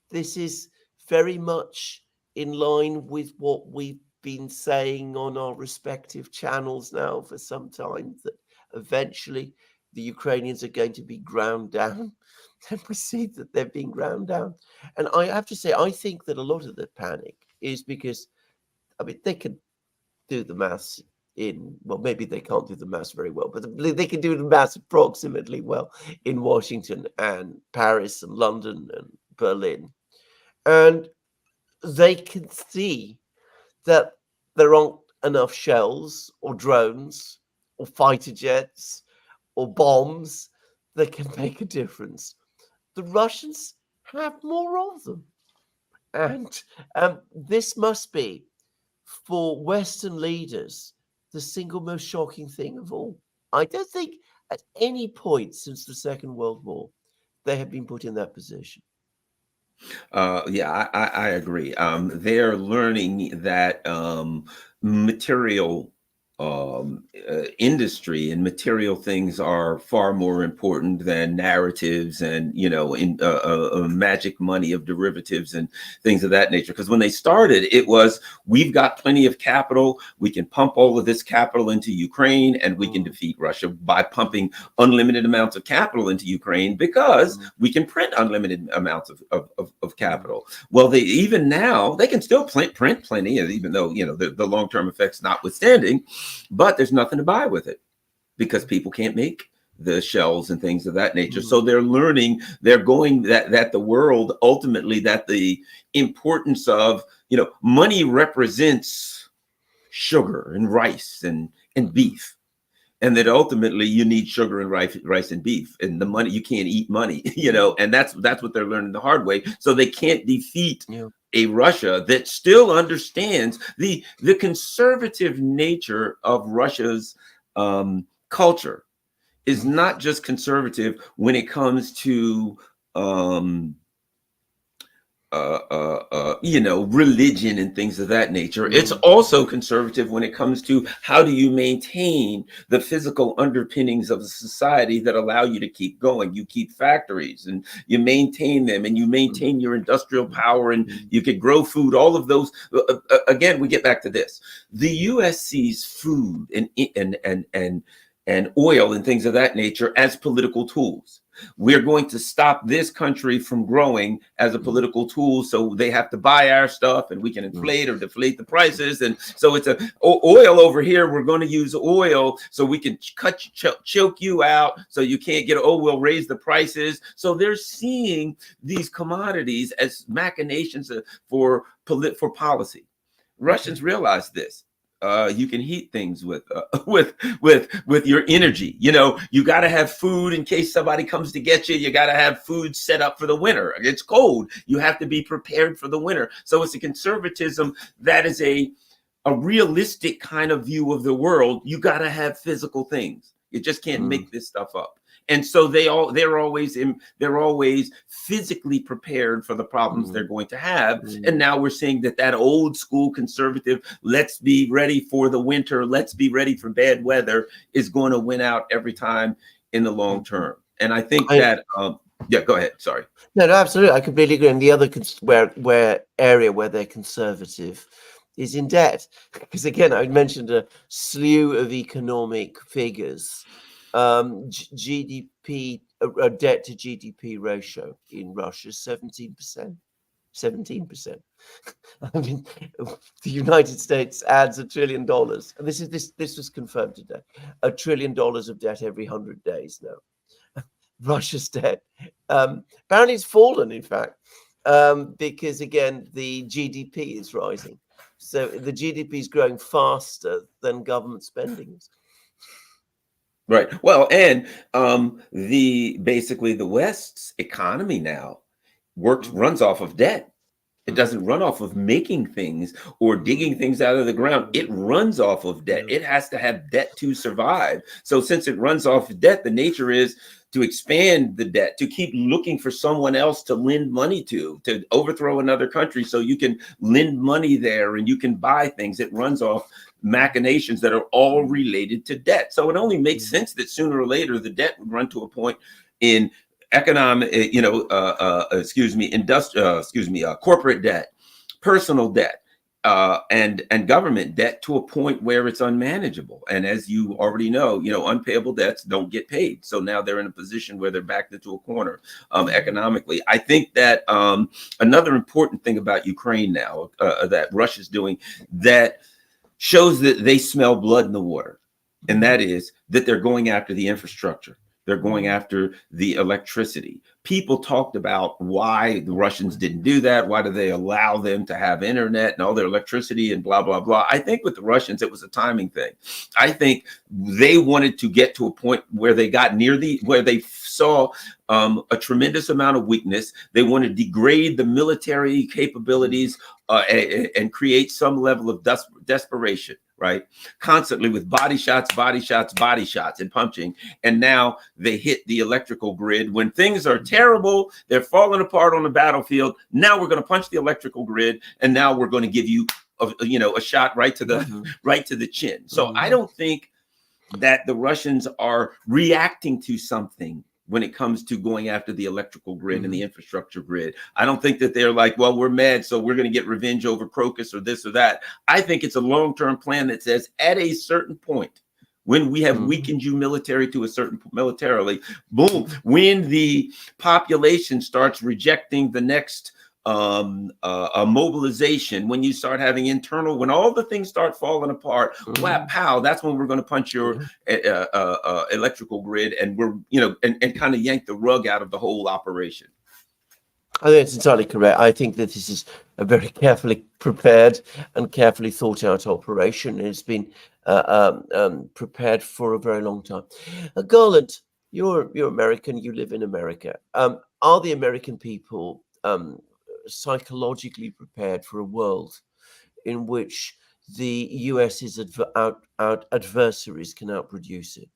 this is very much in line with what we've been saying on our respective channels now for some time, that eventually the Ukrainians are going to be ground down. And we see that they're being ground down. And I have to say, I think that a lot of the panic is because, they can do the maths maybe they can't do the maths very well, but they can do the maths approximately well in Washington and Paris and London and Berlin. And they can see that there aren't enough shells or drones or fighter jets or bombs that can make a difference. The Russians have more of them. And this must be, for Western leaders, the single most shocking thing of all. I don't think at any point since the Second World War they have been put in that position. Yeah, I agree. They're learning that material industry and material things are far more important than narratives and magic money of derivatives and things of that nature. Because when they started, it was, we've got plenty of capital, we can pump all of this capital into Ukraine, and we can defeat Russia by pumping unlimited amounts of capital into Ukraine, because we can print unlimited amounts of capital. Well, even now they can still print plenty, even though the long-term effects notwithstanding. But there's nothing to buy with it, because people can't make the shells and things of that nature. So they're learning, they're going that the world ultimately, that the importance of, money represents sugar and rice and beef. and that ultimately you need sugar and rice and beef, and the money, you can't eat money, and that's what they're learning the hard way. So they can't defeat a Russia that still understands the conservative nature of Russia's culture is not just conservative when it comes to religion and things of that nature. It's also conservative when it comes to how do you maintain the physical underpinnings of a society that allow you to keep going. You keep factories and you maintain them, and you maintain your industrial power, and you can grow food. All of those. Again, we get back to this. The U.S. sees food and oil and things of that nature as political tools. We're going to stop this country from growing as a political tool, so they have to buy our stuff, and we can inflate or deflate the prices. And so it's oil over here. We're going to use oil so we can choke you out, so you can't get. We'll raise the prices. So they're seeing these commodities as machinations for policy. Russians realize this. You can heat things with your energy. You got to have food in case somebody comes to get you. You got to have food set up for the winter. It's cold. You have to be prepared for the winter. So it's a conservatism that is a realistic kind of view of the world. You got to have physical things. You just can't make this stuff up. And so they're always physically prepared for the problems they're going to have. And now we're seeing that old school conservative, let's be ready for the winter, let's be ready for bad weather, is going to win out every time in the long term. And I think that go ahead. Sorry. No, absolutely. I completely agree. And the other area where they're conservative is in debt, because again, I mentioned a slew of economic figures. GDP, debt to GDP ratio in Russia, 17%. 17%. I mean, the United States adds $1 trillion, and this was confirmed today. $1 trillion of debt every 100 days now. Russia's debt apparently it's fallen, in fact, because again the GDP is rising. So the GDP is growing faster than government spending is. Right. Well, and basically the West's economy now runs off of debt. It doesn't run off of making things or digging things out of the ground. It runs off of debt. It has to have debt to survive. So since it runs off of debt, the nature is to expand the debt, to keep looking for someone else to lend money to overthrow another country so you can lend money there and you can buy things. It runs off machinations that are all related to debt. So it only makes sense that sooner or later the debt would run to a point in economic, corporate debt, personal debt, and government debt to a point where it's unmanageable. And as you already know, unpayable debts don't get paid. So now they're in a position where they're backed into a corner economically. I think that another important thing about Ukraine now that Russia's doing that shows that they smell blood in the water, and that is that they're going after the infrastructure. They're going after the electricity. People talked about why the Russians didn't do that. Why do they allow them to have internet and all their electricity and blah, blah, blah. I think with the Russians, it was a timing thing. I think they wanted to get to a point where they got where they saw a tremendous amount of weakness. They want to degrade the military capabilities and create some level of desperation. Right, constantly with body shots, and punching. And now they hit the electrical grid when things are terrible. They're falling apart on the battlefield. Now we're going to punch the electrical grid, and now we're going to give you a shot right to the chin. So I don't think that the Russians are reacting to something when it comes to going after the electrical grid and the infrastructure grid. I don't think that they're like, well, we're mad, so we're going to get revenge over Crocus or this or that. I think it's a long-term plan that says at a certain point, when we have weakened you militarily, boom, when the population starts rejecting the next mobilization, when you start having internal, when all the things start falling apart, whap, pow, that's when we're going to punch your electrical grid, and we're, and kind of yank the rug out of the whole operation. I think it's entirely correct. I think that this is a very carefully prepared and carefully thought out operation. It's been prepared for a very long time. Garland, you're American. You live in America. Are the American people psychologically prepared for a world in which the US's adversaries can outproduce it?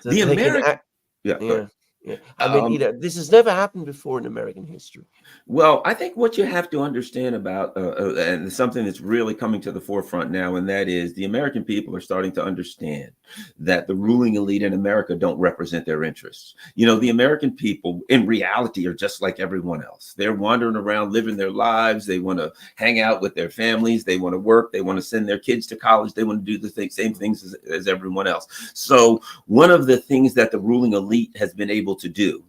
That The they can American, act. yeah, go ahead. Yeah. Yeah. I mean, this has never happened before in American history. Well, I think what you have to understand about, and something that's really coming to the forefront now, and that is the American people are starting to understand that the ruling elite in America don't represent their interests. You know, the American people in reality are just like everyone else. They're wandering around, living their lives. They want to hang out with their families. They want to work. They want to send their kids to college. They want to do the same things as everyone else. So one of the things that the ruling elite has been able to do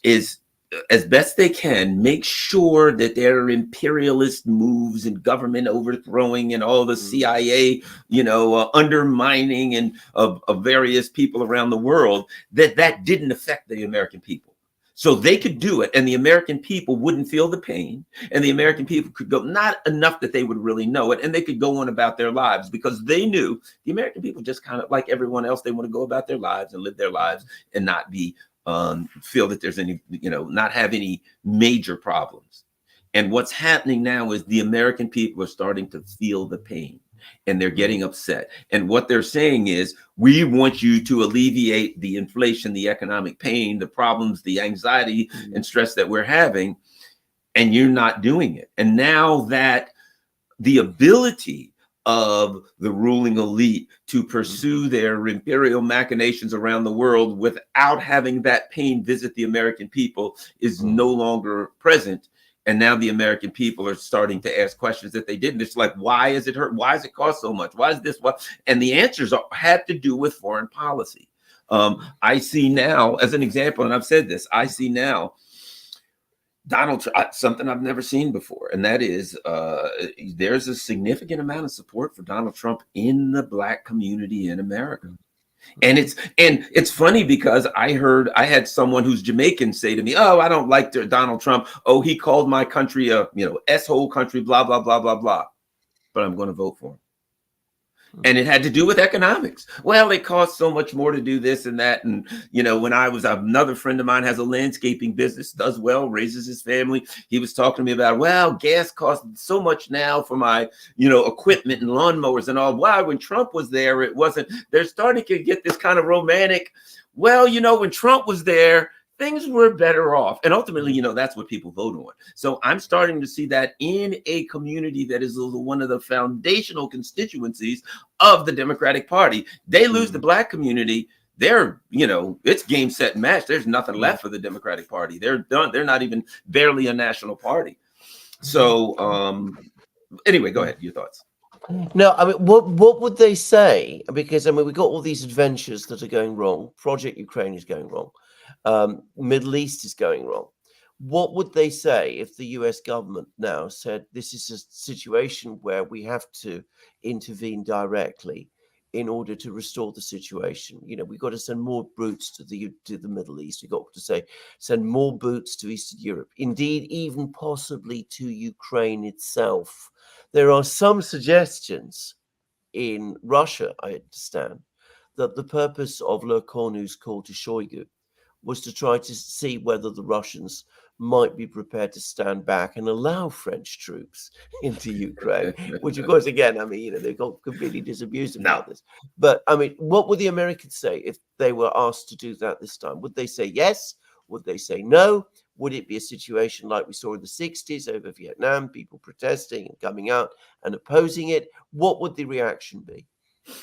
is, as best they can, make sure that there are imperialist moves and government overthrowing and all the CIA, undermining and of various people around the world, that didn't affect the American people. So they could do it, and the American people wouldn't feel the pain, and the American people could go, not enough that they would really know it, and they could go on about their lives, because they knew the American people, just kind of like everyone else, they want to go about their lives and live their lives and not be feel that there's any, not have any major problems. And what's happening now is the American people are starting to feel the pain, and they're getting upset. And what they're saying is, we want you to alleviate the inflation, the economic pain, the problems, the anxiety and stress that we're having, and you're not doing it. And now that the ability of the ruling elite to pursue their imperial machinations around the world without having that pain visit the American people is no longer present. And now the American people are starting to ask questions that they didn't. It's like, why is it hurt? Why does it cost so much? Why is this? What? And the answers had to do with foreign policy. I see now, as an example, and I've said this, I see now Donald Trump, something I've never seen before, and that is there's a significant amount of support for Donald Trump in the Black community in America. And it's funny, because I had someone who's Jamaican say to me, "Oh, I don't like Donald Trump. Oh, he called my country a S-hole country, blah blah blah blah blah. But I'm going to vote for him." And it had to do with economics. Well, it costs so much more to do this and that. And, when another friend of mine has a landscaping business, does well, raises his family. He was talking to me about, well, gas costs so much now for my, equipment and lawnmowers and all. Why? When Trump was there, it wasn't. They're starting to get this kind of romantic. Well, when Trump was there, things were better off. And ultimately, that's what people vote on. So I'm starting to see that in a community that is one of the foundational constituencies of the Democratic Party. They lose the Black community, they're, it's game, set, and match. There's nothing left for the Democratic Party. They're done. They're not even barely a national party. So anyway, go ahead. Your thoughts. No, I mean, what would they say? Because, we got all these adventures that are going wrong. Project Ukraine is going wrong. Middle East is going wrong. What would they say if the US government now said, this is a situation where we have to intervene directly in order to restore the situation? We've got to send more boots to the Middle East. We've got to send more boots to Eastern Europe. Indeed, even possibly to Ukraine itself. There are some suggestions in Russia, I understand, that the purpose of Le Cornu's call to Shoigu was to try to see whether the Russians might be prepared to stand back and allow French troops into Ukraine, which, of course, again, they got completely disabused about this. But, what would the Americans say if they were asked to do that this time? Would they say yes? Would they say no? Would it be a situation like we saw in the 60s over Vietnam, people protesting and coming out and opposing it? What would the reaction be?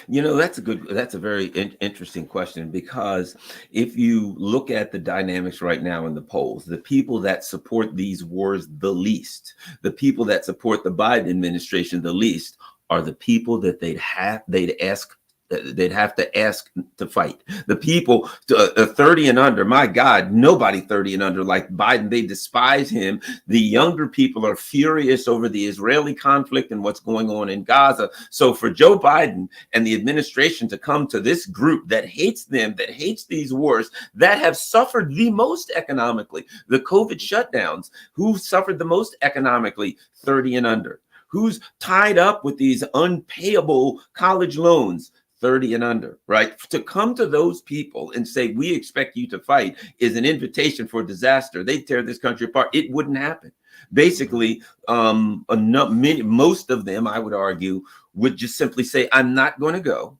That's a very interesting question, because if you look at the dynamics right now in the polls, the people that support these wars the least, the people that support the Biden administration the least, are the people that they'd ask They'd have to ask to fight. The people 30 and under, my God, nobody 30 and under like Biden. They despise him. The younger people are furious over the Israeli conflict and what's going on in Gaza. So for Joe Biden and the administration to come to this group that hates them, that hates these wars, that have suffered the most economically, the COVID shutdowns, who suffered the most economically, 30 and under, who's tied up with these unpayable college loans, 30 and under, right? To come to those people and say, we expect you to fight is an invitation for disaster. They tear this country apart. It wouldn't happen. Basically, most of them, I would argue, would just simply say, I'm not going to go.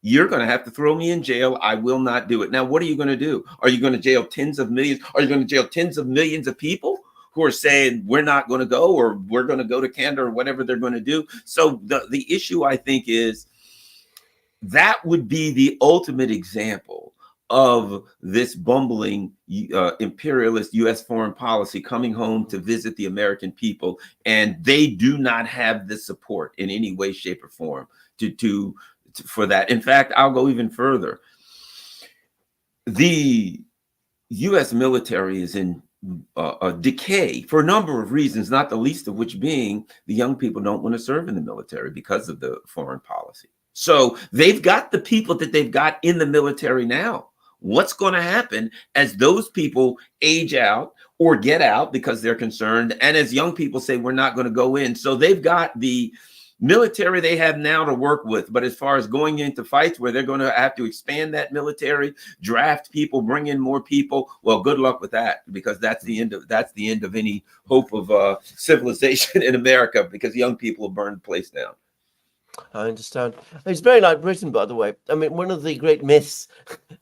You're going to have to throw me in jail. I will not do it. Now, what are you going to do? Are you going to jail tens of millions? Are you going to jail tens of millions of people who are saying we're not going to go, or we're going to go to Canada, or whatever they're going to do? So the issue, I think, is that would be the ultimate example of this bumbling imperialist U.S. foreign policy coming home to visit the American people, and they do not have the support in any way, shape, or form for that. In fact, I'll go even further. The U.S. military is in a decay for a number of reasons, not the least of which being the young people don't want to serve in the military because of the foreign policy. So they've got the people that they've got in the military now. What's going to happen as those people age out or get out because they're concerned, and as young people say, we're not going to go in? So they've got the military they have now to work with. But as far as going into fights where they're going to have to expand that military, draft people, bring in more people, well, good luck with that, because that's the end of any hope of civilization in America, because young people will burn the place down. I understand. It's very like Britain, by the way. I mean, one of the great myths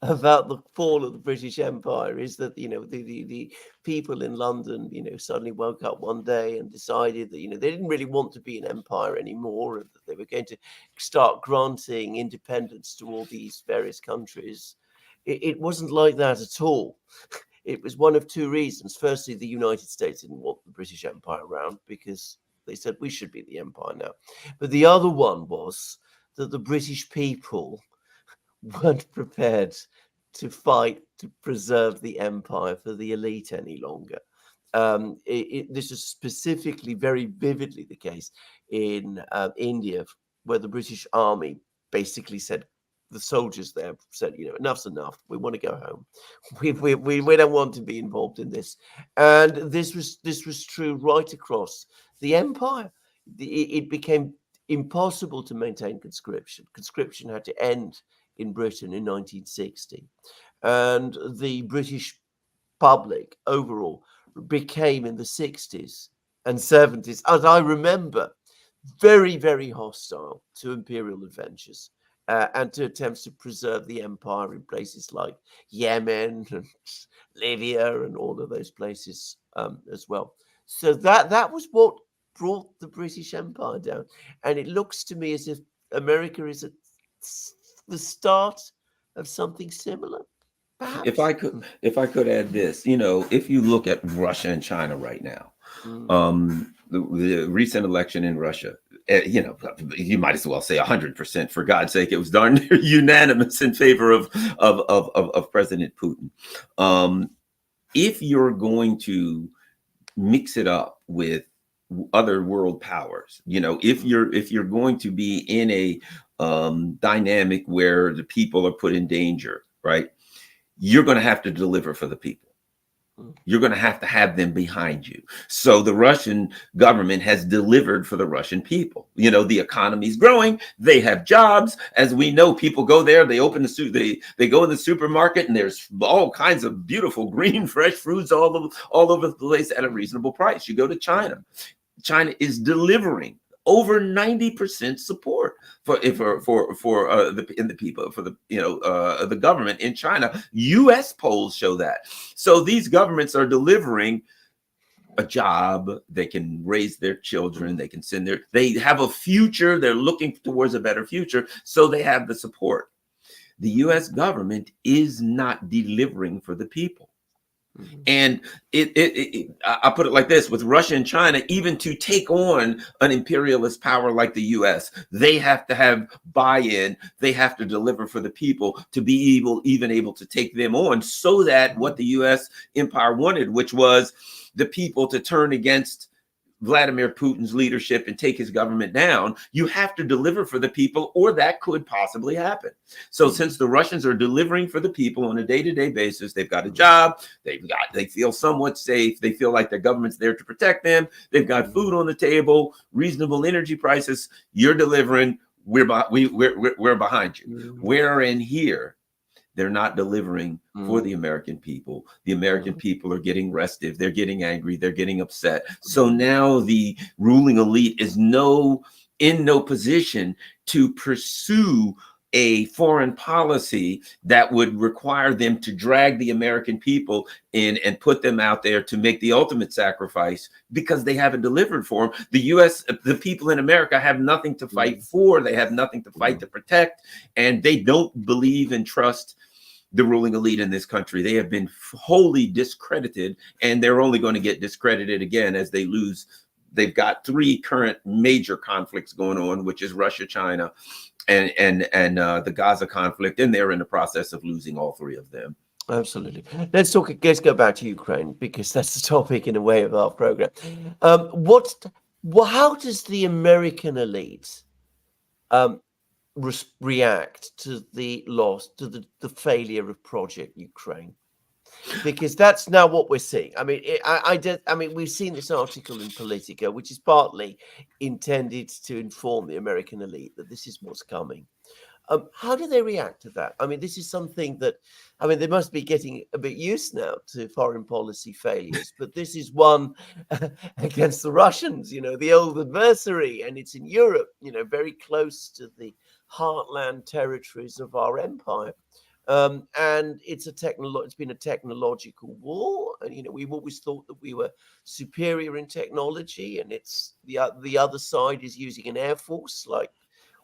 about the fall of the British Empire is that, the people in London, suddenly woke up one day and decided that, they didn't really want to be an empire anymore, and that they were going to start granting independence to all these various countries. It wasn't like that at all. It was one of two reasons. Firstly, the United States didn't want the British Empire around because they said we should be the empire now. But the other one was that the British people weren't prepared to fight to preserve the empire for the elite any longer. This is specifically very vividly the case in India, where the British army basically said, the soldiers there said, enough's enough. We want to go home. We don't want to be involved in this. And this was true right across the empire. It became impossible to maintain conscription. Conscription had to end in Britain in 1960. And the British public overall became, in the 60s and 70s, as I remember, very, very hostile to imperial adventures. And to attempts to preserve the empire in places like Yemen and Libya and all of those places as well. So that was what brought the British Empire down. And it looks to me as if America is at the start of something similar, perhaps. If I could add this, if you look at Russia and China right now, the recent election in Russia, you might as well say 100%, for God's sake, it was darn near unanimous in favor of President Putin. If you're going to mix it up with other world powers, if you're going to be in a dynamic where the people are put in danger, right, you're going to have to deliver for the people. You're going to have them behind you. So the Russian government has delivered for the Russian people. The economy's growing. They have jobs. As we know, people go there. They open they go in the supermarket, and there's all kinds of beautiful green, fresh fruits all over the place at a reasonable price. You go to China. China is delivering over 90% support for the people, for the government in China. U.S. polls show that. So these governments are delivering a job. They can raise their children. They can they have a future. They're looking towards a better future. So they have the support. The U.S. government is not delivering for the people. And I put it like this: with Russia and China, even to take on an imperialist power like the U.S., they have to have buy-in. They have to deliver for the people to be even able to take them on, so that what the U.S. empire wanted, which was the people to turn against Vladimir Putin's leadership and take his government down, you have to deliver for the people, or that could possibly happen. So since the Russians are delivering for the people on a day-to-day basis, they've got a job, they feel somewhat safe, they feel like their government's there to protect them, they've got food on the table, reasonable energy prices, you're delivering, we're behind you. Where in here, they're not delivering for the American people. The American people are getting restive. They're getting angry. They're getting upset. So now the ruling elite is in no position to pursue a foreign policy that would require them to drag the American people in and put them out there to make the ultimate sacrifice, because they haven't delivered for them. The U.S., the people in America have nothing to fight for. They have nothing to fight to protect, and they don't believe and trust the ruling elite in this country. They have been wholly discredited, and they're only going to get discredited again as they lose. They've got 3 current major conflicts going on, which is Russia, China, and the Gaza conflict, and they're in the process of losing all 3 of them. Absolutely. Let's go back to Ukraine, because that's the topic in a way of our program. How does the American elite react to the loss, to the failure of Project Ukraine? Because that's now what we're seeing. I mean, we've seen this article in Politico, which is partly intended to inform the American elite that this is what's coming. How do they react to that? I mean, this is something that, I mean, they must be getting a bit used now to foreign policy failures, but this is one against the Russians, the old adversary, and it's in Europe, very close to the heartland territories of our empire. And it's been a technological war, and we've always thought that we were superior in technology, and it's the other side is using an air force like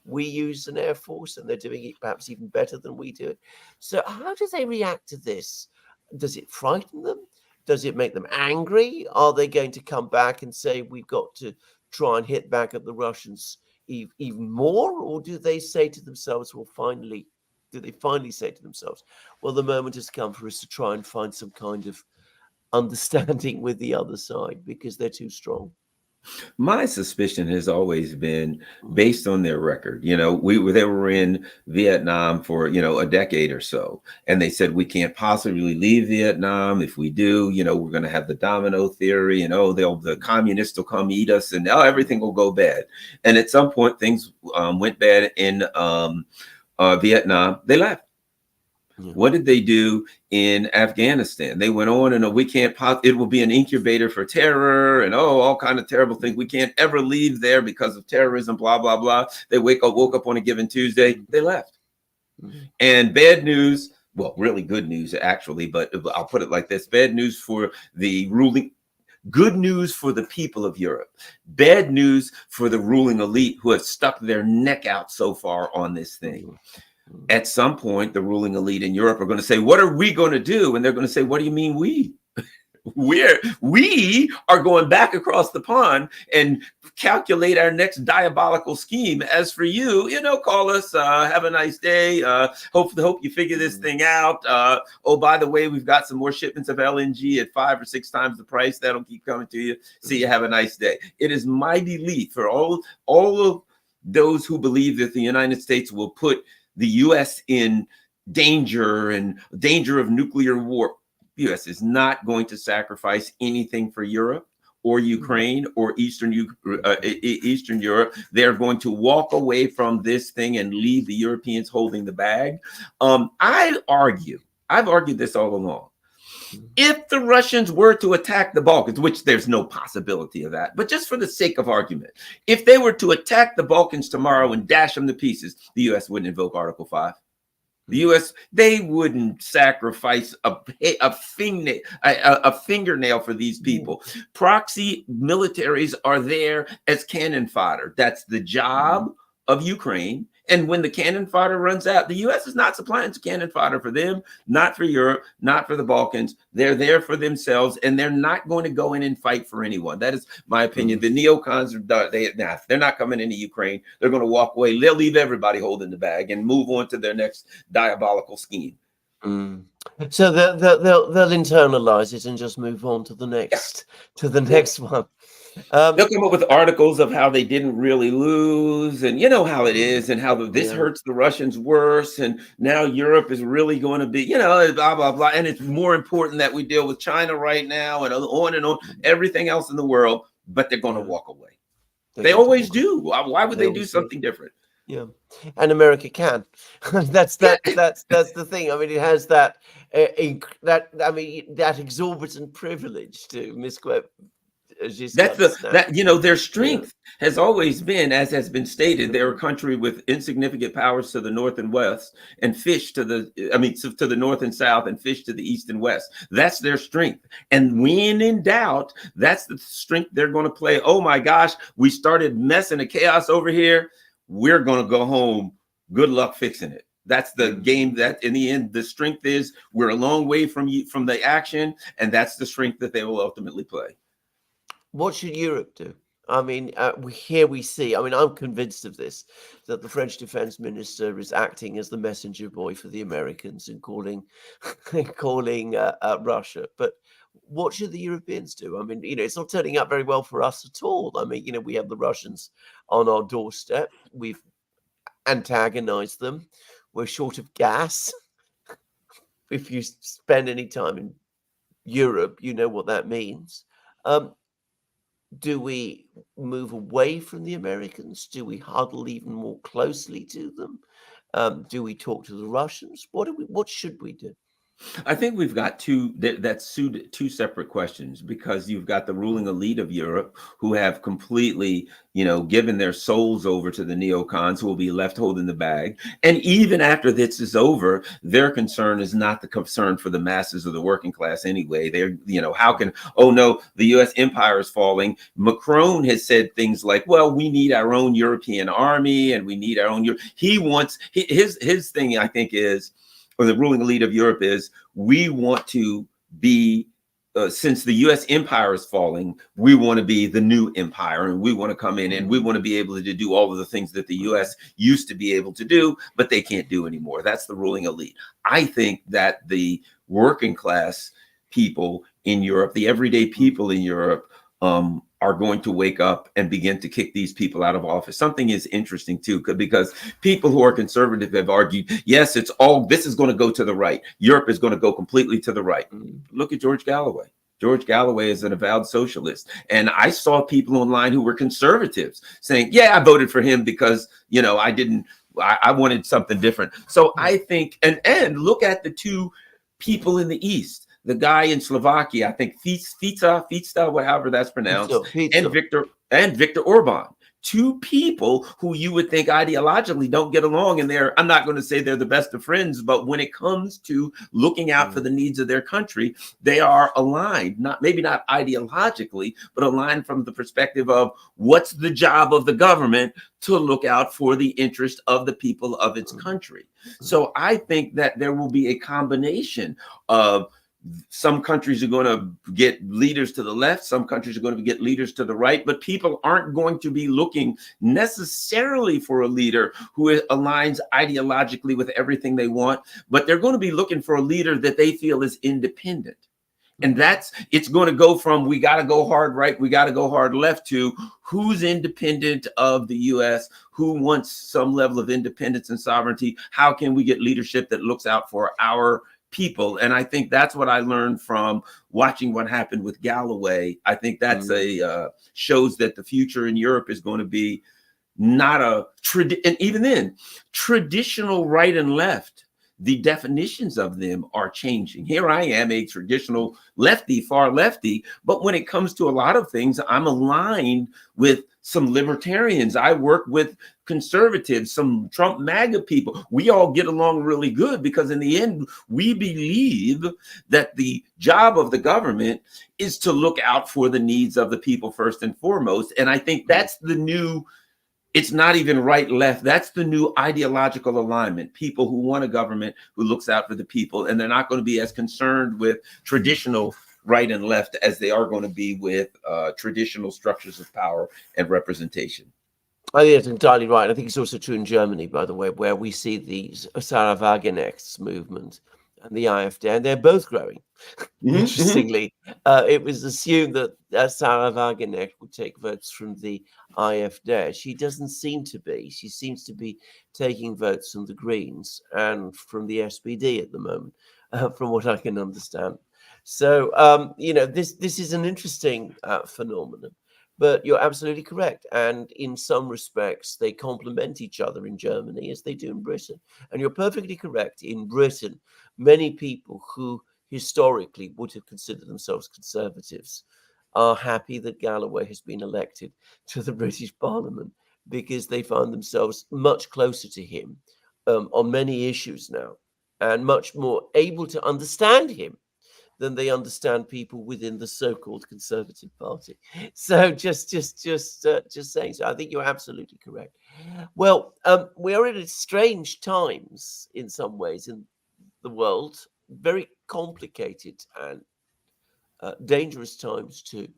we use an air force, and they're doing it perhaps even better than we do it. So how do they react to this? Does it frighten them? Does it make them angry? Are they going to come back and say we've got to try and hit back at the Russians even more? Or do they say to themselves, do they finally say to themselves, well, the moment has come for us to try and find some kind of understanding with the other side because they're too strong? My suspicion has always been based on their record. They were in Vietnam for, a decade or so, and they said, we can't possibly leave Vietnam. If we do, we're going to have the domino theory, and the communists will come eat us, and everything will go bad. And at some point things went bad in Vietnam. They left. Yeah. What did they do in Afghanistan? They went on and it will be an incubator for terror and all kind of terrible things. We can't ever leave there because of terrorism, blah, blah, blah. They woke up on a given Tuesday, they left. Mm-hmm. And bad news, well, really good news, actually, but I'll put it like this: bad news for the ruling, good news for the people of Europe, bad news for the ruling elite who have stuck their neck out so far on this thing. Mm-hmm. At some point, the ruling elite in Europe are going to say, what are we going to do? And they're going to say, what do you mean we? We are going back across the pond and calculate our next diabolical scheme. As for you, call us, have a nice day. Hope you figure this thing out. By the way, we've got some more shipments of LNG at 5 or 6 times the price. That'll keep coming to you. See you. Have a nice day. It is my belief for all of those who believe that the United States will put the U.S. in danger of nuclear war. The U.S. is not going to sacrifice anything for Europe or Ukraine or Eastern Europe. They're going to walk away from this thing and leave the Europeans holding the bag. I've argued this all along. If the Russians were to attack the Balkans, which there's no possibility of that, but just for the sake of argument, if they were to attack the Balkans tomorrow and dash them to pieces, the U.S. wouldn't invoke Article 5. The U.S., they wouldn't sacrifice a fingernail for these people. Proxy militaries are there as cannon fodder. That's the job of Ukraine And when the cannon fodder runs out, the U.S. is not supplying cannon fodder for them, not for Europe, not for the Balkans. They're there for themselves, and they're not going to go in and fight for anyone. That is my opinion. The neocons are they're not coming into Ukraine. They're going to walk away. They'll leave everybody holding the bag and move on to their next diabolical scheme. So they'll internalize it and just move on to the next one. They'll come up with articles of how they didn't really lose, and you know how it is, and how this hurts the Russians worse, and now Europe is really going to be, blah, blah, blah. And it's more important that we deal with China right now and on, everything else in the world, but they're going to walk away. They always do. Why would they do something different? Yeah, and America can. that's the thing. I mean, it has that exorbitant privilege, to misquote. Their strength has always been, as has been stated, they're a country with insignificant powers to the north and west, and fish to the north and south, and fish to the east and west. That's their strength. And when in doubt, that's the strength they're going to play. Oh my gosh, we started messing the chaos over here. We're going to go home. Good luck fixing it. That's the game. That in the end, the strength is we're a long way from the action, and that's the strength that they will ultimately play. What should Europe do? I mean, here we see, I'm convinced of this, that the French defense minister is acting as the messenger boy for the Americans and calling Russia. But what should the Europeans do? I mean, it's not turning out very well for us at all. I mean, we have the Russians on our doorstep. We've antagonized them. We're short of gas. If you spend any time in Europe, you know what that means. Do we move away from the Americans? Do we huddle even more closely to them? Do we talk to the Russians? What should we do? I think we've got two separate questions, because you've got the ruling elite of Europe who have completely, given their souls over to the neocons, who will be left holding the bag. And even after this is over, their concern is not the concern for the masses of the working class anyway. They're, the U.S. empire is falling. Macron has said things like, well, we need our own European army, and we need our own. He wants his thing, I think, is, or the ruling elite of Europe is, we want to be, since the U.S. empire is falling, we want to be the new empire, and we want to come in and we want to be able to do all of the things that the U.S. used to be able to do, but they can't do anymore. That's the ruling elite. I think that the working class people in Europe, the everyday people in Europe, are going to wake up and begin to kick these people out of office. Something is interesting too, because people who are conservative have argued, yes, this is going to go to the right. Europe is going to go completely to the right. Look at George Galloway. George Galloway is an avowed socialist. And I saw people online who were conservatives saying, yeah, I voted for him because, I wanted something different. So I think, and look at the two people in the East. The guy in Slovakia, I think Fica, however that's pronounced, and Viktor Orban. Two people who you would think ideologically don't get along, and I'm not going to say they're the best of friends, but when it comes to looking out for the needs of their country, they are aligned, maybe not ideologically, but aligned from the perspective of what's the job of the government to look out for the interest of the people of its country. So I think that there will be a combination of some countries are going to get leaders to the left. Some countries are going to get leaders to the right, but people aren't going to be looking necessarily for a leader who aligns ideologically with everything they want, but they're going to be looking for a leader that they feel is independent. And it's going to go from, we got to go hard right, we got to go hard left, to who's independent of the U.S., who wants some level of independence and sovereignty. How can we get leadership that looks out for our people? And I think that's what I learned from watching what happened with Galloway. I think that's shows that the future in Europe is going to be not and even then, traditional right and left, the definitions of them are changing. Here I am, a traditional lefty, far lefty, but when it comes to a lot of things, I'm aligned with some libertarians. I work with conservatives, some Trump MAGA people. We all get along really good because in the end, we believe that the job of the government is to look out for the needs of the people first and foremost. And I think that's the new It's not even right, left. That's the new ideological alignment. People who want a government who looks out for the people, and they're not going to be as concerned with traditional right and left as they are going to be with traditional structures of power and representation. I think that's entirely right. I think it's also true in Germany, by the way, where we see the Sarah Wagenknecht's movement and the AfD, and they're both growing. Interestingly, it was assumed that Sarah Wagenknecht would take votes from the AfD. She doesn't seem to be. She seems to be taking votes from the Greens and from the SPD at the moment, from what I can understand. So, this is an interesting phenomenon. But you're absolutely correct. And in some respects, they complement each other in Germany as they do in Britain. And you're perfectly correct. In Britain, many people who historically would have considered themselves conservatives are happy that Galloway has been elected to the British Parliament because they find themselves much closer to him on many issues now and much more able to understand him than they understand people within the so-called Conservative Party. So just saying. So I think you're absolutely correct. Well, we are in strange times in some ways in the world, very complicated and dangerous times too.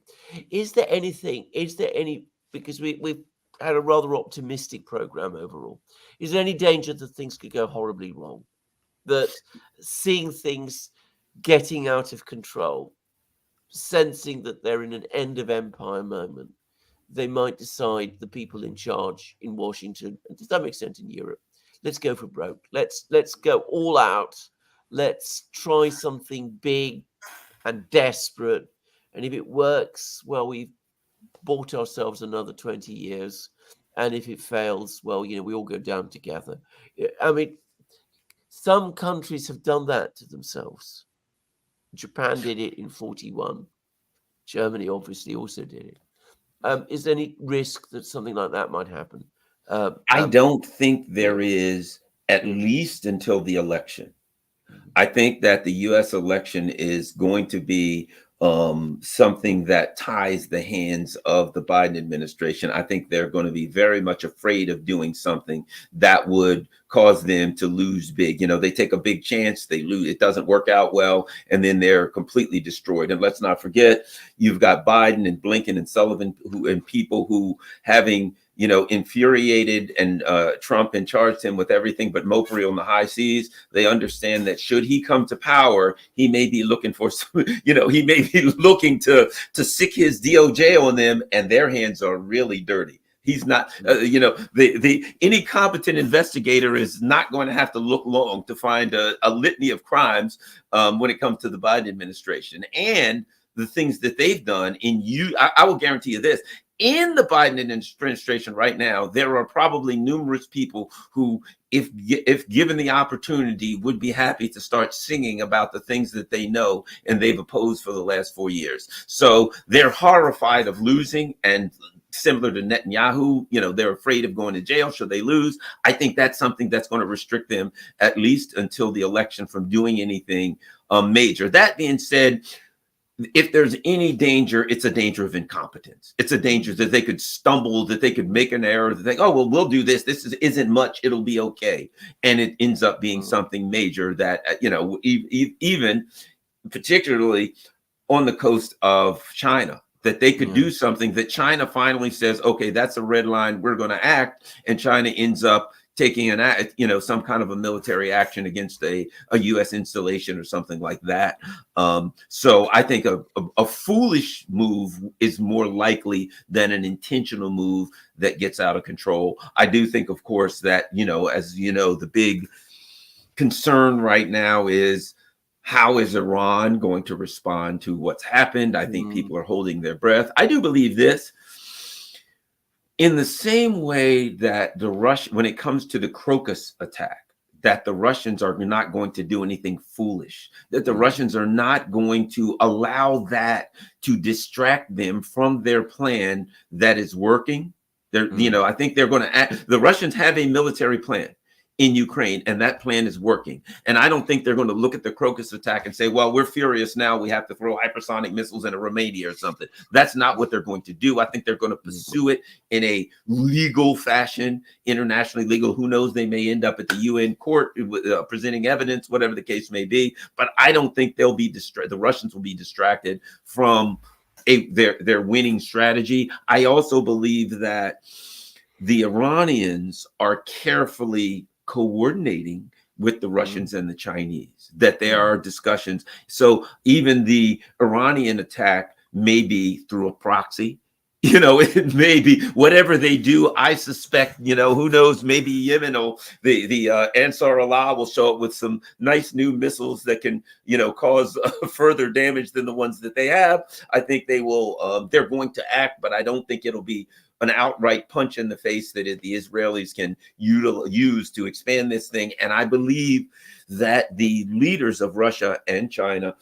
Is there any? Because we've had a rather optimistic program overall. Is there any danger that things could go horribly wrong? That seeing things getting out of control, sensing that they're in an end of empire moment, they might decide, the people in charge in Washington and to some extent in Europe, let's go for broke. Let's go all out. Let's try something big and desperate. And if it works, well, we've bought ourselves another 20 years. And if it fails, well, we all go down together. I mean, some countries have done that to themselves. Japan did it in 1941. Germany obviously also did it. Is there any risk that something like that might happen? I don't think there is, at least until the election. I think that the U.S. election is going to be something that ties the hands of the Biden administration. I think they're going to be very much afraid of doing something that would cause them to lose big. They take a big chance, they lose, it doesn't work out well, and then they're completely destroyed. And let's not forget, you've got Biden and Blinken and Sullivan and people who, having infuriated and Trump and charged him with everything but mopery on the high seas. They understand that should he come to power, he may be looking for, he may be looking to sick his DOJ on them, and their hands are really dirty. He's not, any competent investigator is not going to have to look long to find a litany of crimes when it comes to the Biden administration and the things that they've done. I will guarantee you this. In the Biden administration right now, there are probably numerous people who, if given the opportunity, would be happy to start singing about the things that they know and they've opposed for the last 4 years. So they're horrified of losing, and similar to Netanyahu, they're afraid of going to jail should they lose. I think that's something that's going to restrict them, at least until the election, from doing anything major. That being said, if there's any danger, it's a danger of incompetence. It's a danger that they could stumble, that they could make an error, that they, we'll do this. This isn't much. It'll be okay. And it ends up being something major that, even particularly on the coast of China, that they could do something that China finally says, okay, that's a red line, we're going to act. And China ends up taking some kind of a military action against a U.S. installation or something like that. So I think a foolish move is more likely than an intentional move that gets out of control. I do think, of course, that, as the big concern right now is, how is Iran going to respond to what's happened? I think people are holding their breath. I do believe this. In the same way that when it comes to the Crocus attack, that the Russians are not going to do anything foolish, that the Russians are not going to allow that to distract them from their plan that is working. I think they're going to act. The Russians have a military plan. in Ukraine, and that plan is working. And I don't think they're going to look at the Crocus attack and say, well, we're furious now, we have to throw hypersonic missiles into Romania or something. That's not what they're going to do. I think they're going to pursue it in a legal fashion, internationally legal. Who knows, they may end up at the UN court presenting evidence, whatever the case may be. But I don't think they'll be the Russians will be distracted from their winning strategy. I also believe that the Iranians are carefully coordinating with the Russians and the Chinese, that there are discussions. So even the Iranian attack may be through a proxy. You know, it may be whatever they do. I suspect, you know, who knows, maybe Yemen will, the Ansar Allah will show up with some nice new missiles that can, you know, cause further damage than the ones that they have. I think they will, they're going to act, but I don't think it'll be an outright punch in the face that the Israelis can use to expand this thing. And I believe that the leaders of Russia and China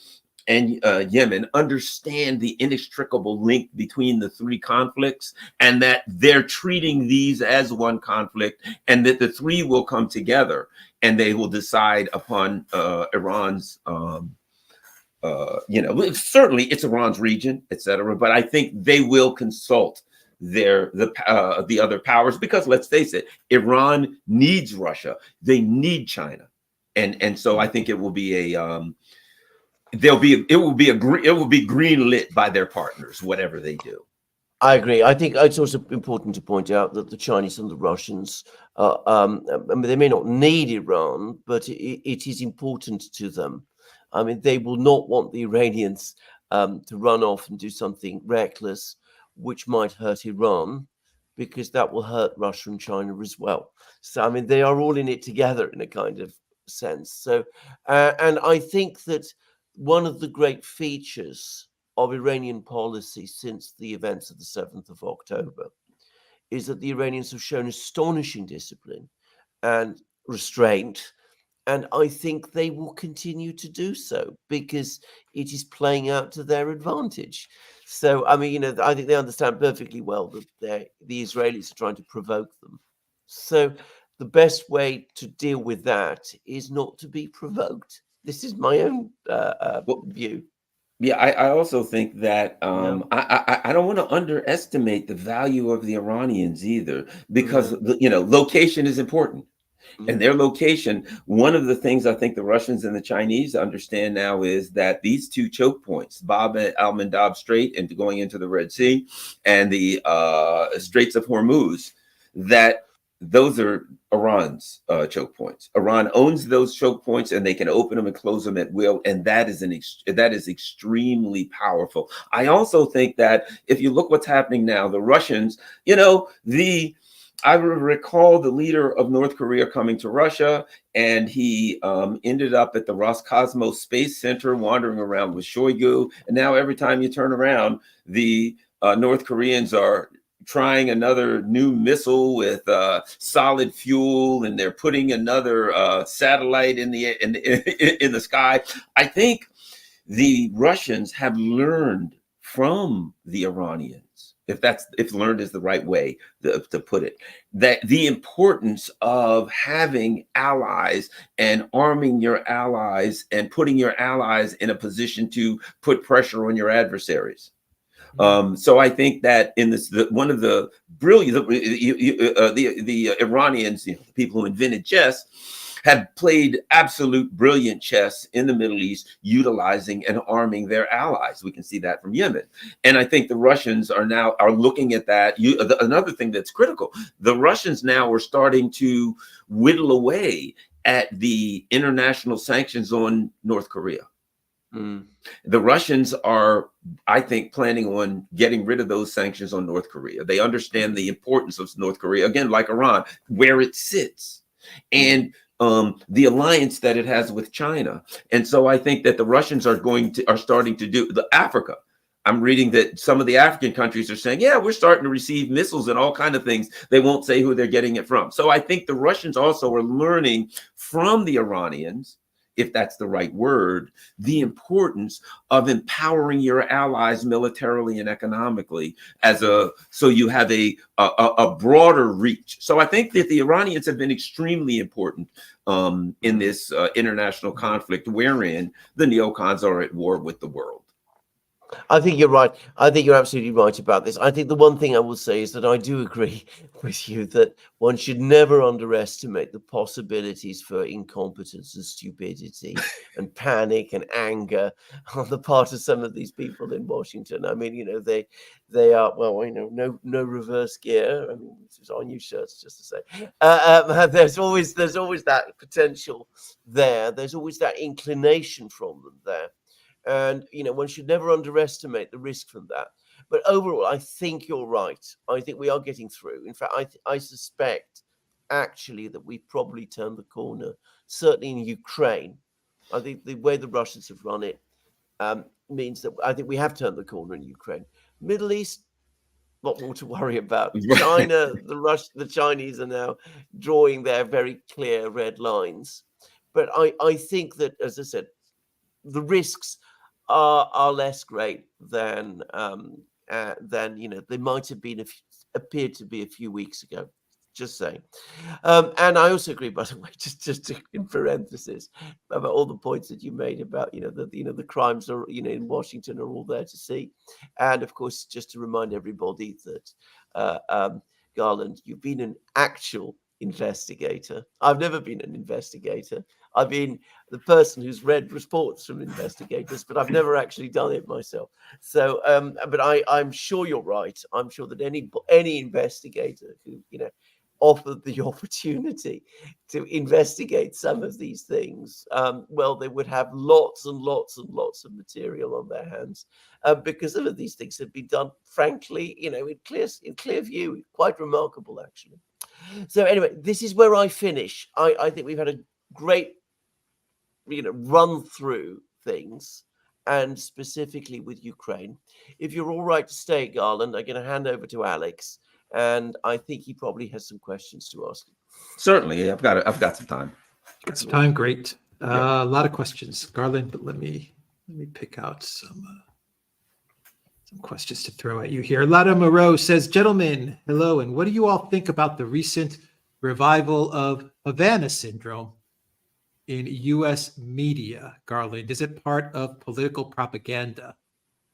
and Yemen understand the inextricable link between the three conflicts, and that they're treating these as one conflict, and that the three will come together and they will decide upon Iran's, you know, certainly it's Iran's region, etc. But I think they will consult the other powers, because let's face it, Iran needs Russia, they need China, and so I think it will be a it will be green lit by their partners, whatever they do. I agree. I think it's also important to point out that the Chinese and the Russians, I mean, they may not need Iran, but it is important to them. I mean, they will not want the Iranians to run off and do something reckless, which might hurt Iran, because that will hurt Russia and China as well. So, I mean, they are all in it together in a kind of sense. So, and I think that one of the great features of Iranian policy since the events of the 7th of October is that the Iranians have shown astonishing discipline and restraint. And I think they will continue to do so because it is playing out to their advantage. So, I mean, you know, I think they understand perfectly well that the Israelis are trying to provoke them. So the best way to deal with that is not to be provoked. This is my own view. Yeah, I also think that I don't want to underestimate the value of the Iranians either, because you know, location is important. And their location, one of the things I think the Russians and the Chinese understand now is that these two choke points, Bab al-Mandab Strait and going into the Red Sea, and the Straits of Hormuz, that those are Iran's choke points. Iran owns those choke points, and they can open them and close them at will, and that is extremely powerful. I also think that if you look what's happening now, the Russians, you know, I recall the leader of North Korea coming to Russia, and he ended up at the Roscosmos Space Center wandering around with Shoigu. And now every time you turn around, the North Koreans are trying another new missile with solid fuel, and they're putting another satellite in the sky. I think the Russians have learned from the Iranians, if learned is the right way to put it, that the importance of having allies and arming your allies and putting your allies in a position to put pressure on your adversaries. So I think that in this, one of the brilliant, the Iranians, you know, the people who invented chess, have played absolute brilliant chess in the Middle East, utilizing and arming their allies. We can see that from Yemen. And I think the Russians are looking at that. Another thing that's critical, the Russians now are starting to whittle away at the international sanctions on North Korea. The Russians are, I think, planning on getting rid of those sanctions on North Korea. They understand the importance of North Korea, again, like Iran, where it sits, and the alliance that it has with China. And so I think that the Russians are starting to do Africa. I'm reading that some of the African countries are saying, yeah, we're starting to receive missiles and all kinds of things. They won't say who they're getting it from. So I think the Russians also are learning from the Iranians if that's the right word, the importance of empowering your allies militarily and economically so you have a broader reach. So I think that the Iranians have been extremely important in this international conflict wherein the neocons are at war with the world. I think you're right. I think you're absolutely right about this. I think the one thing I will say is that I do agree with you that one should never underestimate the possibilities for incompetence and stupidity and panic and anger on the part of some of these people in Washington. I mean, they are, well, no reverse gear. I mean, this is our new shirts, just to say. There's always that potential there. There's always that inclination from them there. And, one should never underestimate the risk from that. But overall, I think you're right. I think we are getting through. In fact, I suspect actually that we've probably turned the corner, certainly in Ukraine. I think the way the Russians have run it means that I think we have turned the corner in Ukraine. Middle East, not more to worry about. China, the Chinese are now drawing their very clear red lines. But I think that, as I said, the risks are less great than they might have been appeared to be a few weeks ago. Just saying. And I also agree, by the way, just in parenthesis, about all the points that you made about the crimes are in Washington are all there to see, and of course, just to remind everybody that Garland, you've been an actual investigator. I've never been an investigator. I've been the person who's read reports from investigators, but I've never actually done it myself. So, but I'm sure you're right. I'm sure that any investigator who offered the opportunity to investigate some of these things, well, they would have lots and lots and lots of material on their hands, because some of these things have been done, frankly, in clear view, quite remarkable, actually. So anyway, this is where I finish. I think we've had a great, run through things, and specifically with Ukraine. If you're all right to stay, Garland, I'm going to hand over to Alex, and I think he probably has some questions to ask. Certainly, I've got some time. Got some time, great. A lot of questions, Garland. But let me pick out some questions to throw at you here. Lada Moreau says, "Gentlemen, hello, and what do you all think about the recent revival of Havana syndrome in U.S. media, Garland? Is it part of political propaganda?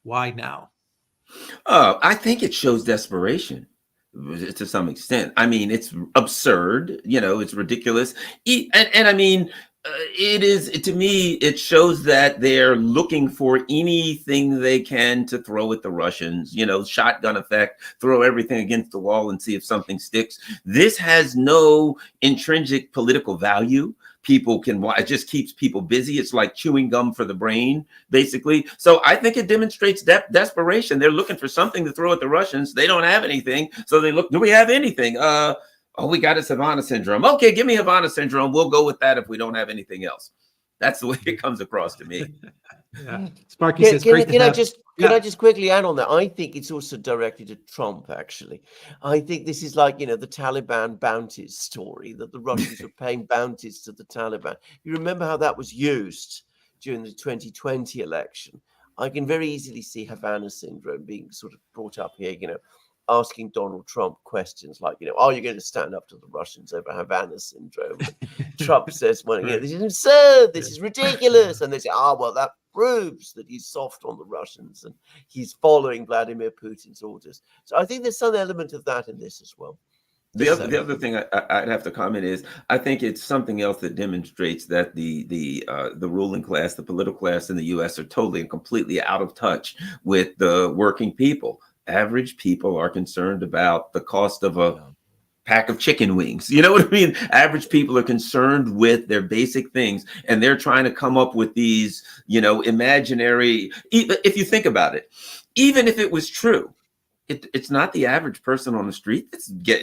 Why now?" I think it shows desperation to some extent. I mean, it's absurd, it's ridiculous. And I mean, it is, to me, it shows that they're looking for anything they can to throw at the Russians, shotgun effect, throw everything against the wall and see if something sticks. This has no intrinsic political value. People can watch, it just keeps people busy. It's like chewing gum for the brain, basically. So I think it demonstrates desperation. They're looking for something to throw at the Russians. They don't have anything. So they look, do we have anything? We got is Havana syndrome. Okay, give me Havana syndrome. We'll go with that if we don't have anything else. That's the way it comes across to me. Yeah. Sparky says, can I just quickly add on that? I think it's also directed at Trump, actually. I think this is like, the Taliban bounties story, that the Russians are paying bounties to the Taliban. You remember how that was used during the 2020 election? I can very easily see Havana syndrome being sort of brought up here, asking Donald Trump questions like, are you going to stand up to the Russians over Havana syndrome? And Trump says, well, this is absurd, this is ridiculous. And they say, well, that proves that he's soft on the Russians and he's following Vladimir Putin's orders. So I think there's some element of that in this as well. The other thing I'd have to comment is, I think it's something else that demonstrates that the ruling class, the political class in the U.S. are totally and completely out of touch with the working people. Average people are concerned about the cost of a pack of chicken wings. You know what I mean? Average people are concerned with their basic things, and they're trying to come up with these, imaginary, if you think about it, even if it was true, it's not the average person on the street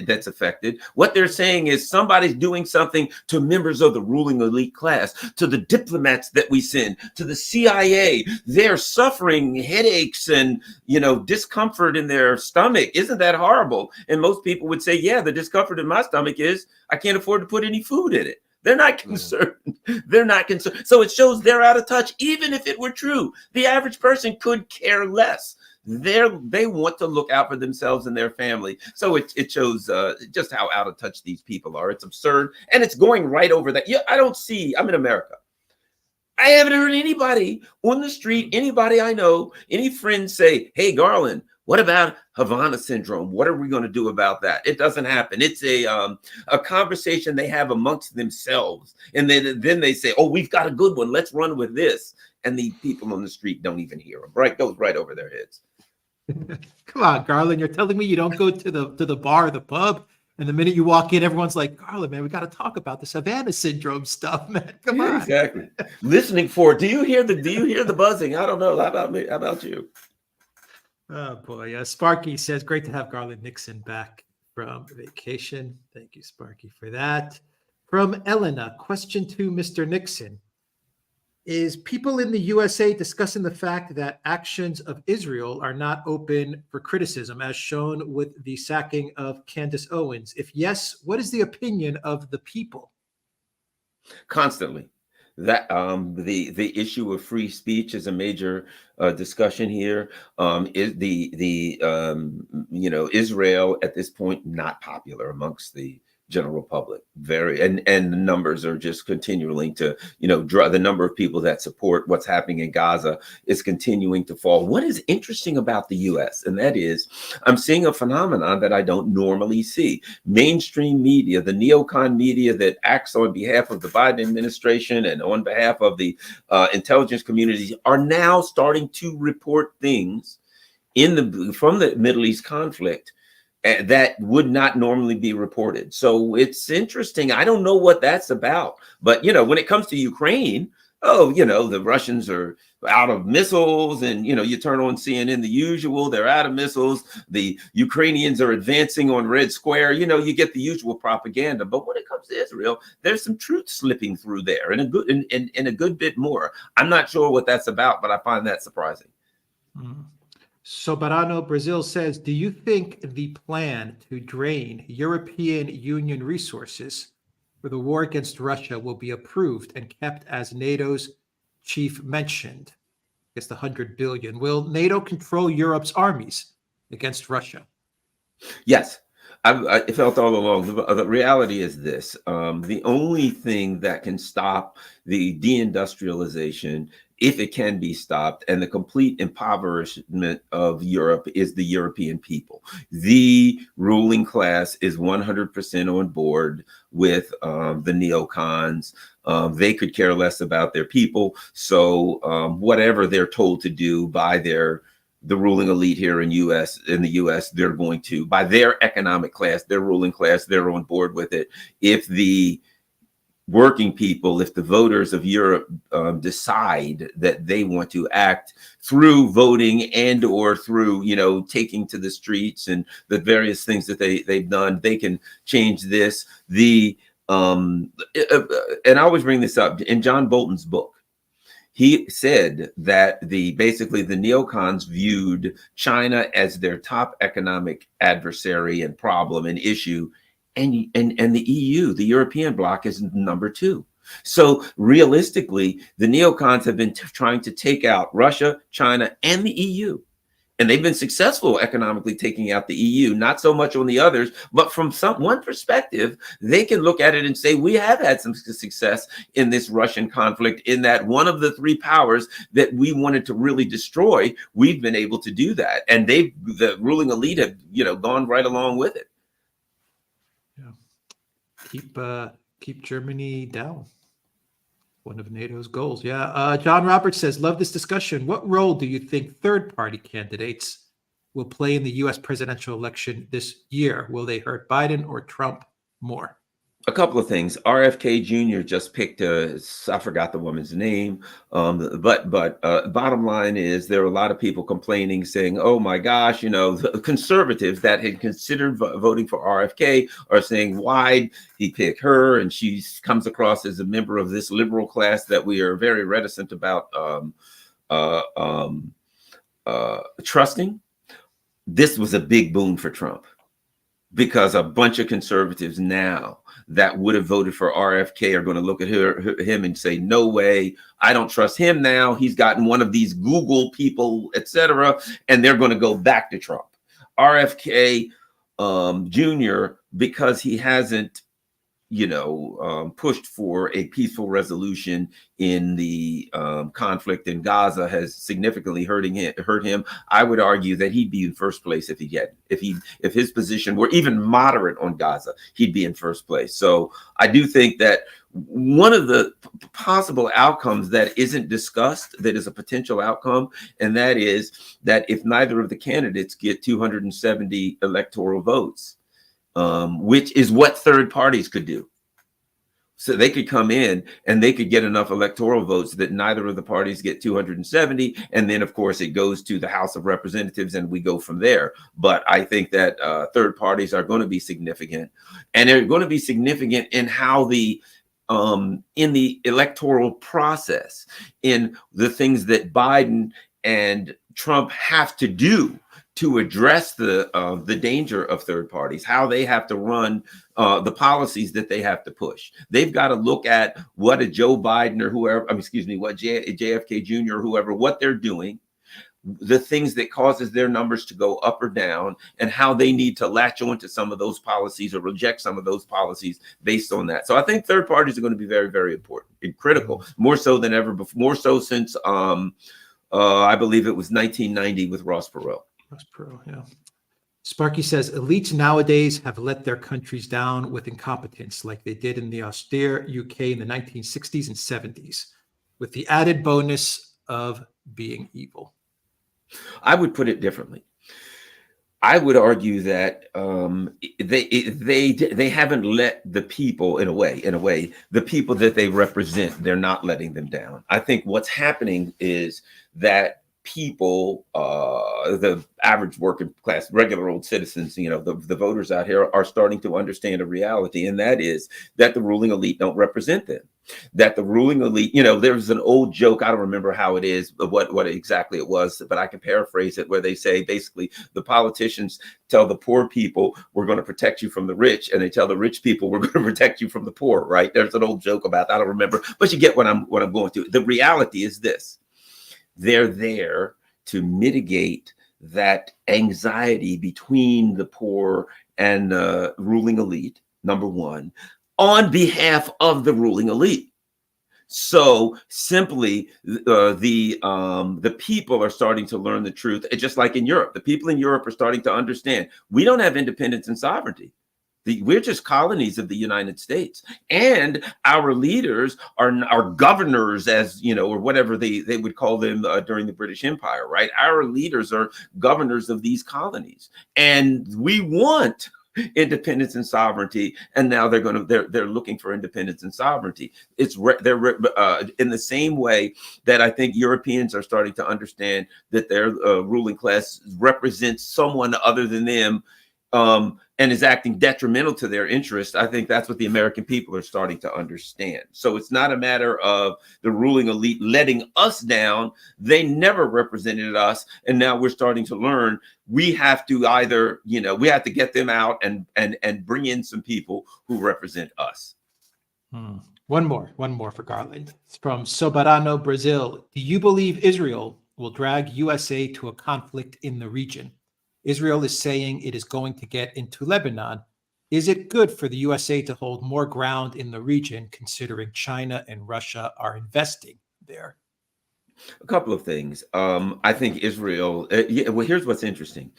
that's affected. What they're saying is somebody's doing something to members of the ruling elite class, to the diplomats that we send, to the CIA. They're suffering headaches and, discomfort in their stomach. Isn't that horrible? And most people would say, yeah, the discomfort in my stomach is I can't afford to put any food in it. They're not concerned. They're not concerned. So it shows they're out of touch. Even if it were true, the average person could care less. They want to look out for themselves and their family. So it shows just how out of touch these people are. It's absurd, and it's going right over that. Yeah, I'm in America. I haven't heard anybody on the street, anybody I know, any friends say, "Hey, Garland, what about Havana syndrome? What are we going to do about that?" It doesn't happen. It's a conversation they have amongst themselves, and then they say, "Oh, we've got a good one. Let's run with this." And the people on the street don't even hear them. Right, goes right over their heads. Come on, Garland. You're telling me you don't go to the bar or the pub, and the minute you walk in, everyone's like, "Garland, man, we got to talk about the Havana syndrome stuff, man. Come on." Exactly. Listening for it. Do you hear the buzzing? I don't know. How about me? How about you? Oh boy. Sparky says, "Great to have Garland Nixon back from vacation." Thank you, Sparky, for that. From Elena, question to Mr. Nixon. Is people in the USA discussing the fact that actions of Israel are not open for criticism, as shown with the sacking of Candace Owens? If yes, what is the opinion of the people? Constantly. That the issue of free speech is a major discussion here. Is Israel at this point not popular amongst the general public? Very, and the numbers are just continuing to the number of people that support what's happening in Gaza is continuing to fall. What is interesting about the U.S., and that is I'm seeing a phenomenon that I don't normally see. Mainstream media, the neocon media that acts on behalf of the Biden administration and on behalf of the intelligence community, are now starting to report things from the Middle East conflict that would not normally be reported. So it's interesting. I don't know what that's about. But, when it comes to Ukraine, the Russians are out of missiles, and, you turn on CNN, the usual, they're out of missiles. The Ukrainians are advancing on Red Square. You get the usual propaganda. But when it comes to Israel, there's some truth slipping through there, and a good bit more. I'm not sure what that's about, but I find that surprising. Mm-hmm. Soberano Brazil says, do you think the plan to drain European Union resources for the war against Russia will be approved and kept as NATO's chief mentioned? I guess the 100 billion. Will NATO control Europe's armies against Russia? Yes. I felt all along. The reality is this. The only thing that can stop the deindustrialization, if it can be stopped, and the complete impoverishment of Europe is the European people. The ruling class is 100% on board with the neocons. They could care less about their people. So whatever they're told to do by the ruling elite here in the US, they're going to, by their economic class, their ruling class, they're on board with it. If the working people, if the voters of Europe decide that they want to act through voting and or through, taking to the streets and the various things that they've done, they can change this. And I always bring this up in John Bolton's book. He said that basically the neocons viewed China as their top economic adversary and problem and issue, and the EU, the European bloc, is number two. So realistically, the neocons have been trying to take out Russia, China, and the EU. And they've been successful economically taking out the EU, not so much on the others, but from one perspective, they can look at it and say, we have had some success in this Russian conflict, in that one of the three powers that we wanted to really destroy, we've been able to do that. And the ruling elite have, gone right along with it. Yeah. Keep Germany down. One of NATO's goals. Yeah. John Roberts says, love this discussion. What role do you think third-party candidates will play in the U.S. presidential election this year? Will they hurt Biden or Trump more? A couple of things. RFK Jr. just picked I forgot the woman's name. But bottom line is there are a lot of people complaining, saying, oh my gosh, the conservatives that had considered voting for RFK are saying, why'd he pick her? And she comes across as a member of this liberal class that we are very reticent about trusting. This was a big boon for Trump. because a bunch of conservatives now that would have voted for RFK are going to look at him and say, no way, I don't trust him now. He's gotten one of these Google people, etc. And they're going to go back to Trump. RFK Jr., because he hasn't, pushed for a peaceful resolution in the conflict in Gaza, has significantly hurt him. I would argue that he'd be in first place if his position were even moderate on Gaza, he'd be in first place. So I do think that one of the possible outcomes that isn't discussed, that is a potential outcome, and that is that if neither of the candidates get 270 electoral votes, which is what third parties could do. So they could come in and they could get enough electoral votes that neither of the parties get 270. And then, of course, it goes to the House of Representatives and we go from there. But I think that third parties are going to be significant, and they're going to be significant in how in the electoral process, in the things that Biden and Trump have to do to address the danger of third parties, how they have to run the policies that they have to push. They've got to look at what a Joe Biden or whoever, what JFK Jr. or whoever, what they're doing, the things that causes their numbers to go up or down, and how they need to latch on to some of those policies or reject some of those policies based on that. So I think third parties are going to be very, very important and critical, more so than ever before, more so since I believe it was 1990 with Ross Perot. Yeah. Sparky says elites nowadays have let their countries down with incompetence, like they did in the austere UK in the 1960s and 70s, with the added bonus of being evil. I would put it differently. I would argue that they haven't let the people, in a way, the people that they represent, they're not letting them down. I think what's happening is that people, the average working class, regular old citizens, the voters out here are starting to understand a reality, and that is that the ruling elite don't represent them. That the ruling elite, there's an old joke, I don't remember how it is, what exactly it was, but I can paraphrase it, where they say basically the politicians tell the poor people, we're going to protect you from the rich, and they tell the rich people, we're going to protect you from the poor, right? There's an old joke about that, I don't remember, but you get what I'm going to. The reality is this: they're there to mitigate that anxiety between the poor and the ruling elite, number one, on behalf of the ruling elite. So simply, the people are starting to learn the truth. It's just like in Europe. The people in Europe are starting to understand we don't have independence and sovereignty. We're just colonies of the United States, and our leaders are governors, as or whatever they would call them during the British Empire, right? Our leaders are governors of these colonies, and we want independence and sovereignty. And now they're looking for independence and sovereignty. They're in the same way that I think Europeans are starting to understand that their ruling class represents someone other than them, and is acting detrimental to their interest. I think that's what the American people are starting to understand. So it's not a matter of the ruling elite letting us down. They never represented us. And now we're starting to learn we have to either, we have to get them out and bring in some people who represent us. One more for Garland. It's from Soberano, Brazil. Do you believe Israel will drag USA to a conflict in the region? Israel is saying it is going to get into Lebanon. Is it good for the USA to hold more ground in the region, considering China and Russia are investing there? A couple of things. I think Israel, here's what's interesting.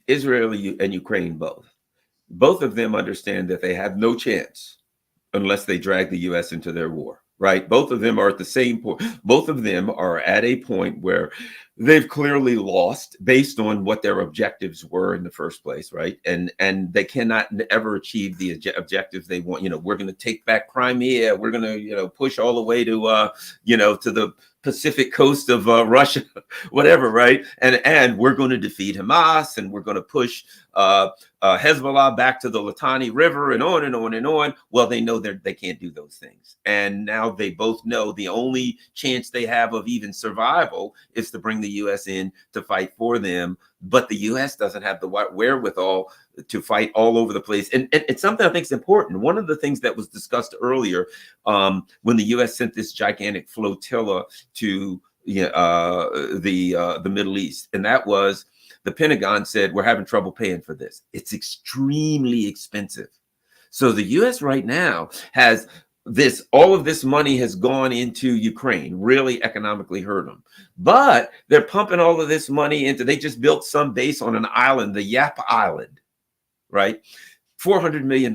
Israel and Ukraine, both of them understand that they have no chance unless they drag the US into their war, right? Both of them are at the same point. Both of them are at a point where they've clearly lost based on what their objectives were in the first place, right? And they cannot ever achieve the objectives they want. We're going to take back Crimea. We're going to, push all the way to, to the Pacific coast of Russia, whatever, right? And we're going to defeat Hamas, and we're going to push Hezbollah back to the Litani River, and on and on and on. Well, they know they can't do those things. And now they both know the only chance they have of even survival is to bring the U.S. in to fight for them but the U.S. doesn't have the wherewithal to fight all over the place. And it's something I think is important. One of the things that was discussed earlier, when the U.S. sent this gigantic flotilla to the Middle East, and that was the Pentagon said, we're having trouble paying for this. It's extremely expensive. So the U.S. right now has all of this money has gone into Ukraine, really economically hurt them. But they're pumping all of this money into, they just built some base on an island, the Yap Island, right? $400 million.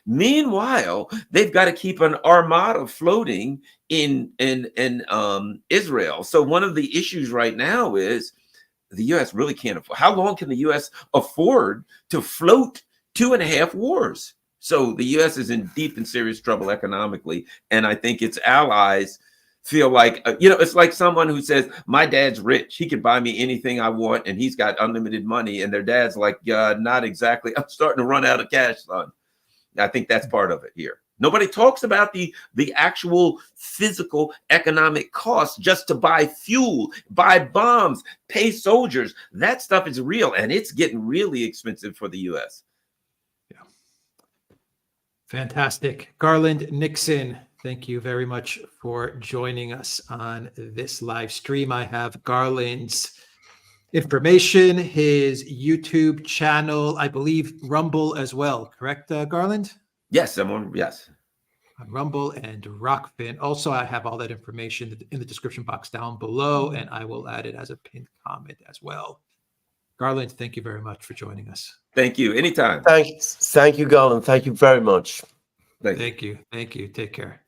Meanwhile, they've got to keep an armada floating in Israel. So one of the issues right now is the U.S. really can't afford. How long can the U.S. afford to float 2.5 wars? So the U.S. is in deep and serious trouble economically. And I think its allies feel like, it's like someone who says, my dad's rich. He can buy me anything I want. And he's got unlimited money. And their dad's like, not exactly. I'm starting to run out of cash, son. I think that's part of it here. Nobody talks about the actual physical economic costs just to buy fuel, buy bombs, pay soldiers. That stuff is real. And it's getting really expensive for the U.S. Fantastic. Garland Nixon, thank you very much for joining us on this live stream. I have Garland's information, his YouTube channel, I believe Rumble as well, correct, Garland? Yes, yes. On Rumble and Rockfin. Also, I have all that information in the description box down below, and I will add it as a pinned comment as well. Garland, thank you very much for joining us. Thank you. Anytime. Thank you, Garland. Thank you very much. Thank you. Thank you. Take care.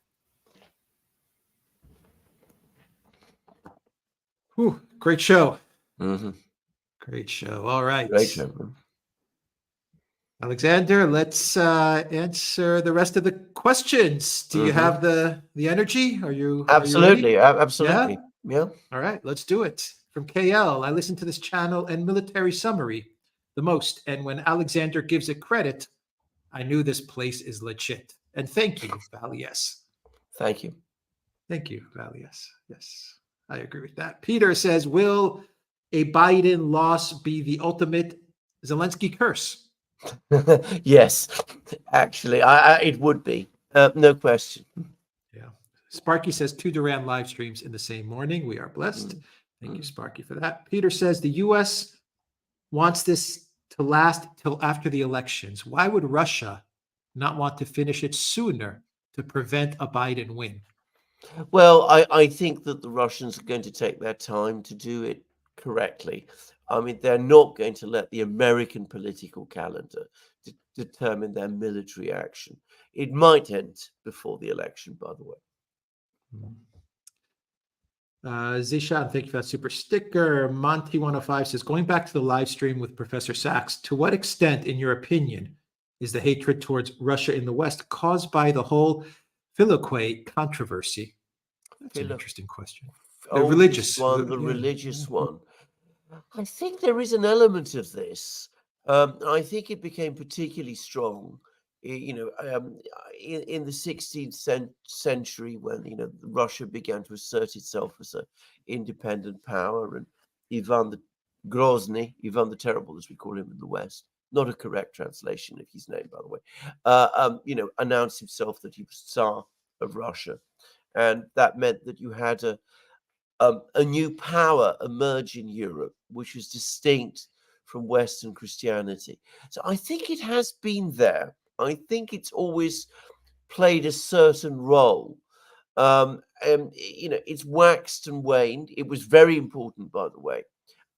Whew, great show. Mm-hmm. Great show. All right. Great show. Alexander, let's answer the rest of the questions. Do you have the energy? Are you absolutely? Absolutely. Yeah. All right, let's do it. From KL, I listen to this channel and Military Summary the most. And when Alexander gives it credit, I knew this place is legit. And thank you, Valies. Thank you. Thank you, Valies. Yes, I agree with that. Peter says, will a Biden loss be the ultimate Zelensky curse? Yes, actually, it would be. No question. Yeah. Sparky says 2 Duran live streams in the same morning. We are blessed. Thank you, Sparky, for that. Peter says the U.S. wants this to last till after the elections. Why would Russia not want to finish it sooner to prevent a Biden win? Well, I think that the Russians are going to take their time to do it correctly. I mean, they're not going to let the American political calendar determine their military action. It might end before the election, by the way. Zishan, thank you for that super sticker. Monty105 says, going back to the live stream with Professor Sachs, to what extent, in your opinion, is the hatred towards Russia in the West caused by the whole Philokwe controversy? That's an interesting question. The religious one, the religious one. I think there is an element of this. I think it became particularly strong, in the 16th century when, Russia began to assert itself as an independent power, and Ivan the Grozny, Ivan the Terrible, as we call him in the West, not a correct translation of his name, by the way, announced himself that he was Tsar of Russia. And that meant that you had a new power emerge in Europe, which was distinct from Western Christianity. So I think it has been there. I think it's always played a certain role. It's waxed and waned. It was very important, by the way,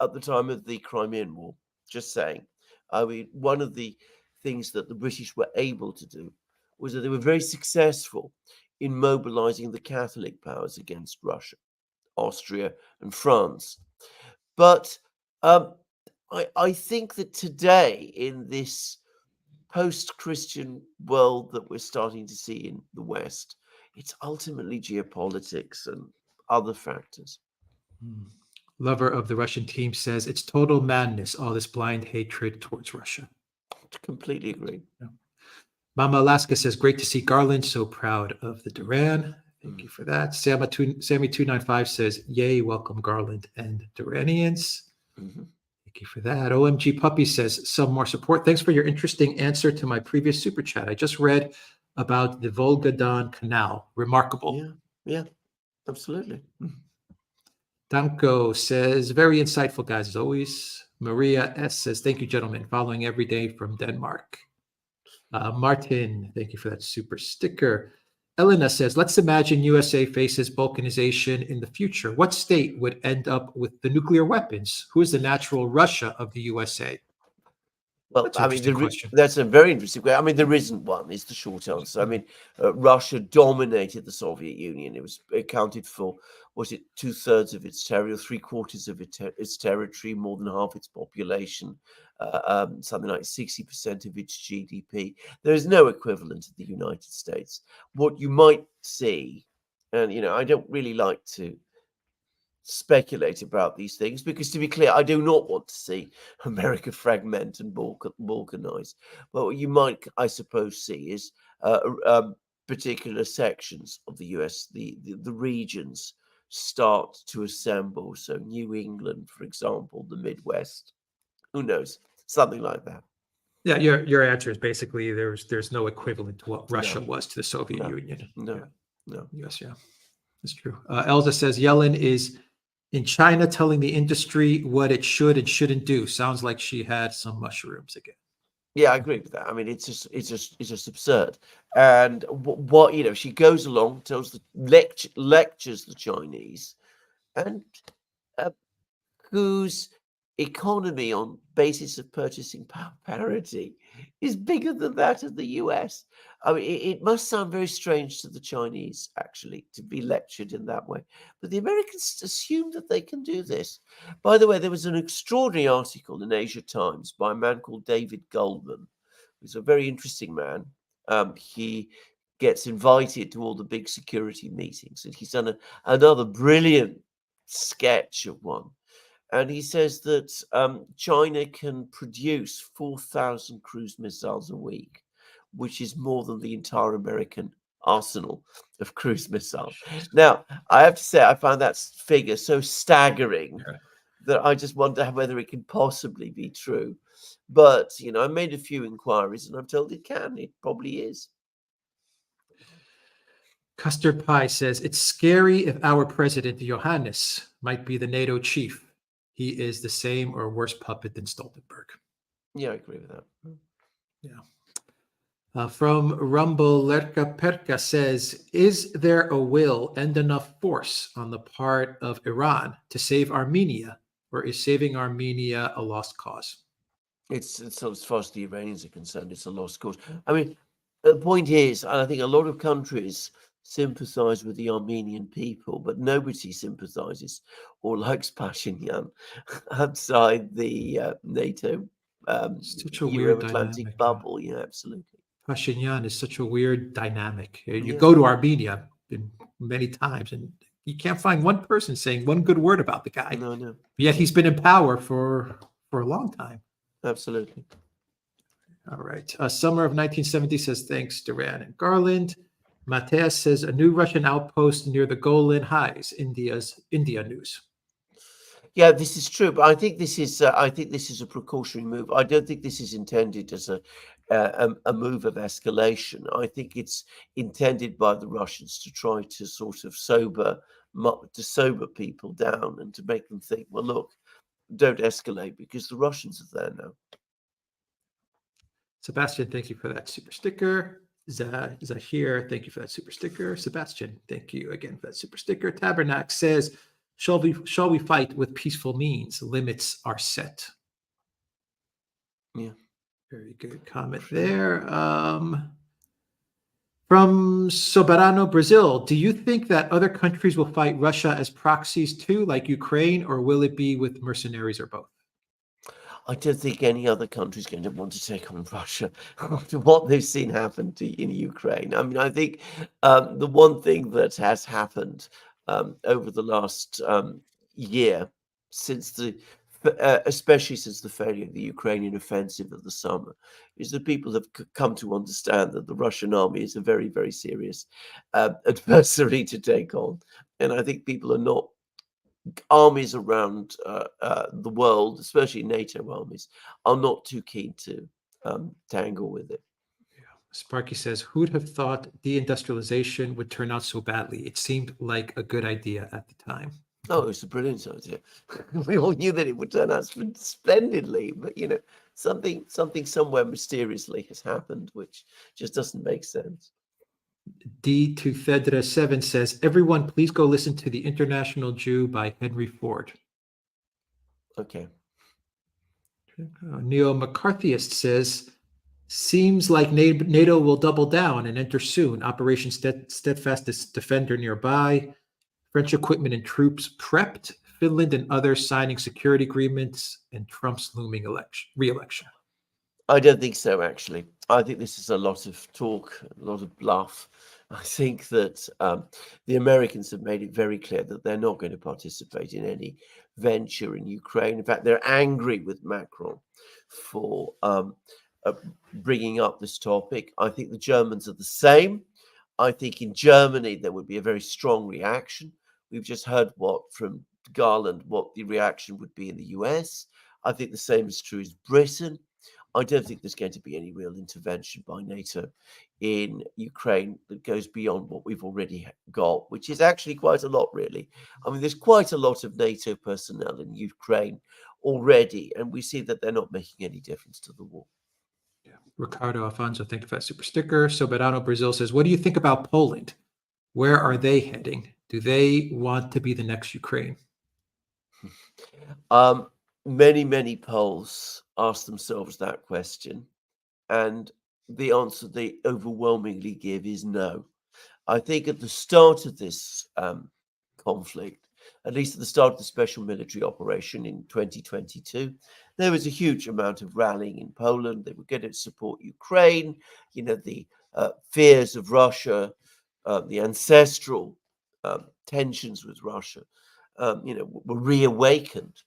at the time of the Crimean War, just saying. I mean, one of the things that the British were able to do was that they were very successful in mobilizing the Catholic powers against Russia, Austria, and France. But I think that today, in this post-Christian world that we're starting to see in the West, it's ultimately geopolitics and other factors. Lover of the Russian team says it's total madness, all this blind hatred towards Russia. Completely agree. Yeah. Mama Alaska says, great to see Garland, so proud of the Duran. Thank you for that. Sammy295 says, yay, welcome Garland and Duranians. Thank Thank you for that. OMG Puppy says, some more support. Thanks for your interesting answer to my previous super chat. I just read about the Volga-Don Canal. Remarkable. Yeah, absolutely. Danko says, very insightful, guys, as always. Maria S. says, thank you, gentlemen. Following every day from Denmark. Martin, thank you for that super sticker. Elena says, let's imagine USA faces balkanization in the future. What state would end up with the nuclear weapons? Who is the natural Russia of the USA? Well, That's an I mean, interesting question. that's a very interesting question. I mean, there isn't one, is the short answer. I mean, Russia dominated the Soviet Union. It was accounted for, was it 2/3 of its territory, or 3/4 of its territory, more than half its population, something like 60% of its GDP. There is no equivalent of the United States. What you might see, and, you know, I don't really like to speculate about these things because, to be clear, I do not want to see America fragment and balkanize. But what you might, I suppose, see is particular sections of the US, the regions start to assemble. So New England, for example, the Midwest, who knows, something like that. Yeah, your answer is basically there's no equivalent to what Russia was to the Soviet Union. No. Yes, yeah, that's true. Elza says Yellen is in China telling the industry what it should and shouldn't do. Sounds like she had some mushrooms again. Yeah, I agree with that. I mean, it's just absurd. And what you know, she goes along, tells the lectures the Chinese, and whose economy on basis of purchasing power parity is bigger than that of the US. I mean, it must sound very strange to the Chinese, actually, to be lectured in that way. But the Americans assume that they can do this. By the way, there was an extraordinary article in Asia Times by a man called David Goldman, who's a very interesting man. He gets invited to all the big security meetings, and he's done another brilliant sketch of one. And he says that China can produce 4,000 cruise missiles a week, which is more than the entire American arsenal of cruise missiles. Now, I have to say, I find that figure so staggering that I just wonder whether it can possibly be true. But, you know, I made a few inquiries and I'm told it can. It probably is. Custard Pie says, it's scary if our president, Johannes, might be the NATO chief. He is the same or worse puppet than Stoltenberg. Yeah, I agree with that. Yeah. From Rumble, Lerka Perka says, is there a will and enough force on the part of Iran to save Armenia, or is saving Armenia a lost cause? It's as far as the Iranians are concerned, it's a lost cause. I mean, the point is, and I think a lot of countries sympathize with the Armenian people, but nobody sympathizes or likes Pashinyan outside the NATO Such a weird Euro-Atlantic dynamic. bubble. Yeah, absolutely. Pashinyan is such a weird dynamic. You go to Armenia many times and you can't find one person saying one good word about the guy. No. Yet he's been in power for a long time. Absolutely. All right. Summer of 1970 says, thanks, Duran and Garland. Mateus says, a new Russian outpost near the Golan Heights, India news. Yeah, this is true, but I think this is a precautionary move. I don't think this is intended as a move of escalation. I think it's intended by the Russians to try to sort of sober people down and to make them think, well, look, don't escalate because the Russians are there now. Sebastian, thank you for that super sticker. Zahir, thank you for that super sticker. Sebastian, thank you again for that super sticker. Tabernacle says, shall we fight with peaceful means? Limits are set. Yeah. Very good comment there. From Soberano, Brazil, do you think that other countries will fight Russia as proxies too, like Ukraine, or will it be with mercenaries or both? I don't think any other country is going to want to take on Russia after what they've seen happen in Ukraine. I mean, I think the one thing that has happened over the last year, especially since the failure of the Ukrainian offensive of the summer, is that people have come to understand that the Russian army is a very, very serious adversary to take on. And I think people are not armies around the world, especially NATO armies, are not too keen to tangle with it. Sparky says, who'd have thought deindustrialization would turn out so badly? It seemed like a good idea at the time. Oh, it was a brilliant idea. We all knew that it would turn out splendidly, but something somewhere mysteriously has happened, which just doesn't make sense. D to Fedra 7 says, everyone, please go listen to The International Jew by Henry Ford. Okay. Neo McCarthyist says, seems like NATO will double down and enter soon. Operation Steadfast Defender nearby. French equipment and troops prepped. Finland and others signing security agreements, and Trump's looming re-election. I don't think so, actually. I think this is a lot of talk, a lot of bluff. I think that the Americans have made it very clear that they're not going to participate in any venture in Ukraine. In fact, they're angry with Macron for bringing up this topic. I think the Germans are the same. I think in Germany there would be a very strong reaction. We've just heard from Garland what the reaction would be in the US. I think the same is true as Britain. I don't think there's going to be any real intervention by NATO in Ukraine that goes beyond what we've already got, which is actually quite a lot, really. I mean, there's quite a lot of NATO personnel in Ukraine already, and we see that they're not making any difference to the war. Yeah. Ricardo Alfonso, thank you for that super sticker. Soberano Brazil says, what do you think about Poland? Where are they heading? Do they want to be the next Ukraine? Many Poles ask themselves that question, and the answer they overwhelmingly give is no. I think at the start of this conflict, at least at the start of the special military operation in 2022, there was a huge amount of rallying in Poland. They were going to support Ukraine. The fears of Russia, the ancestral tensions with Russia, were reawakened.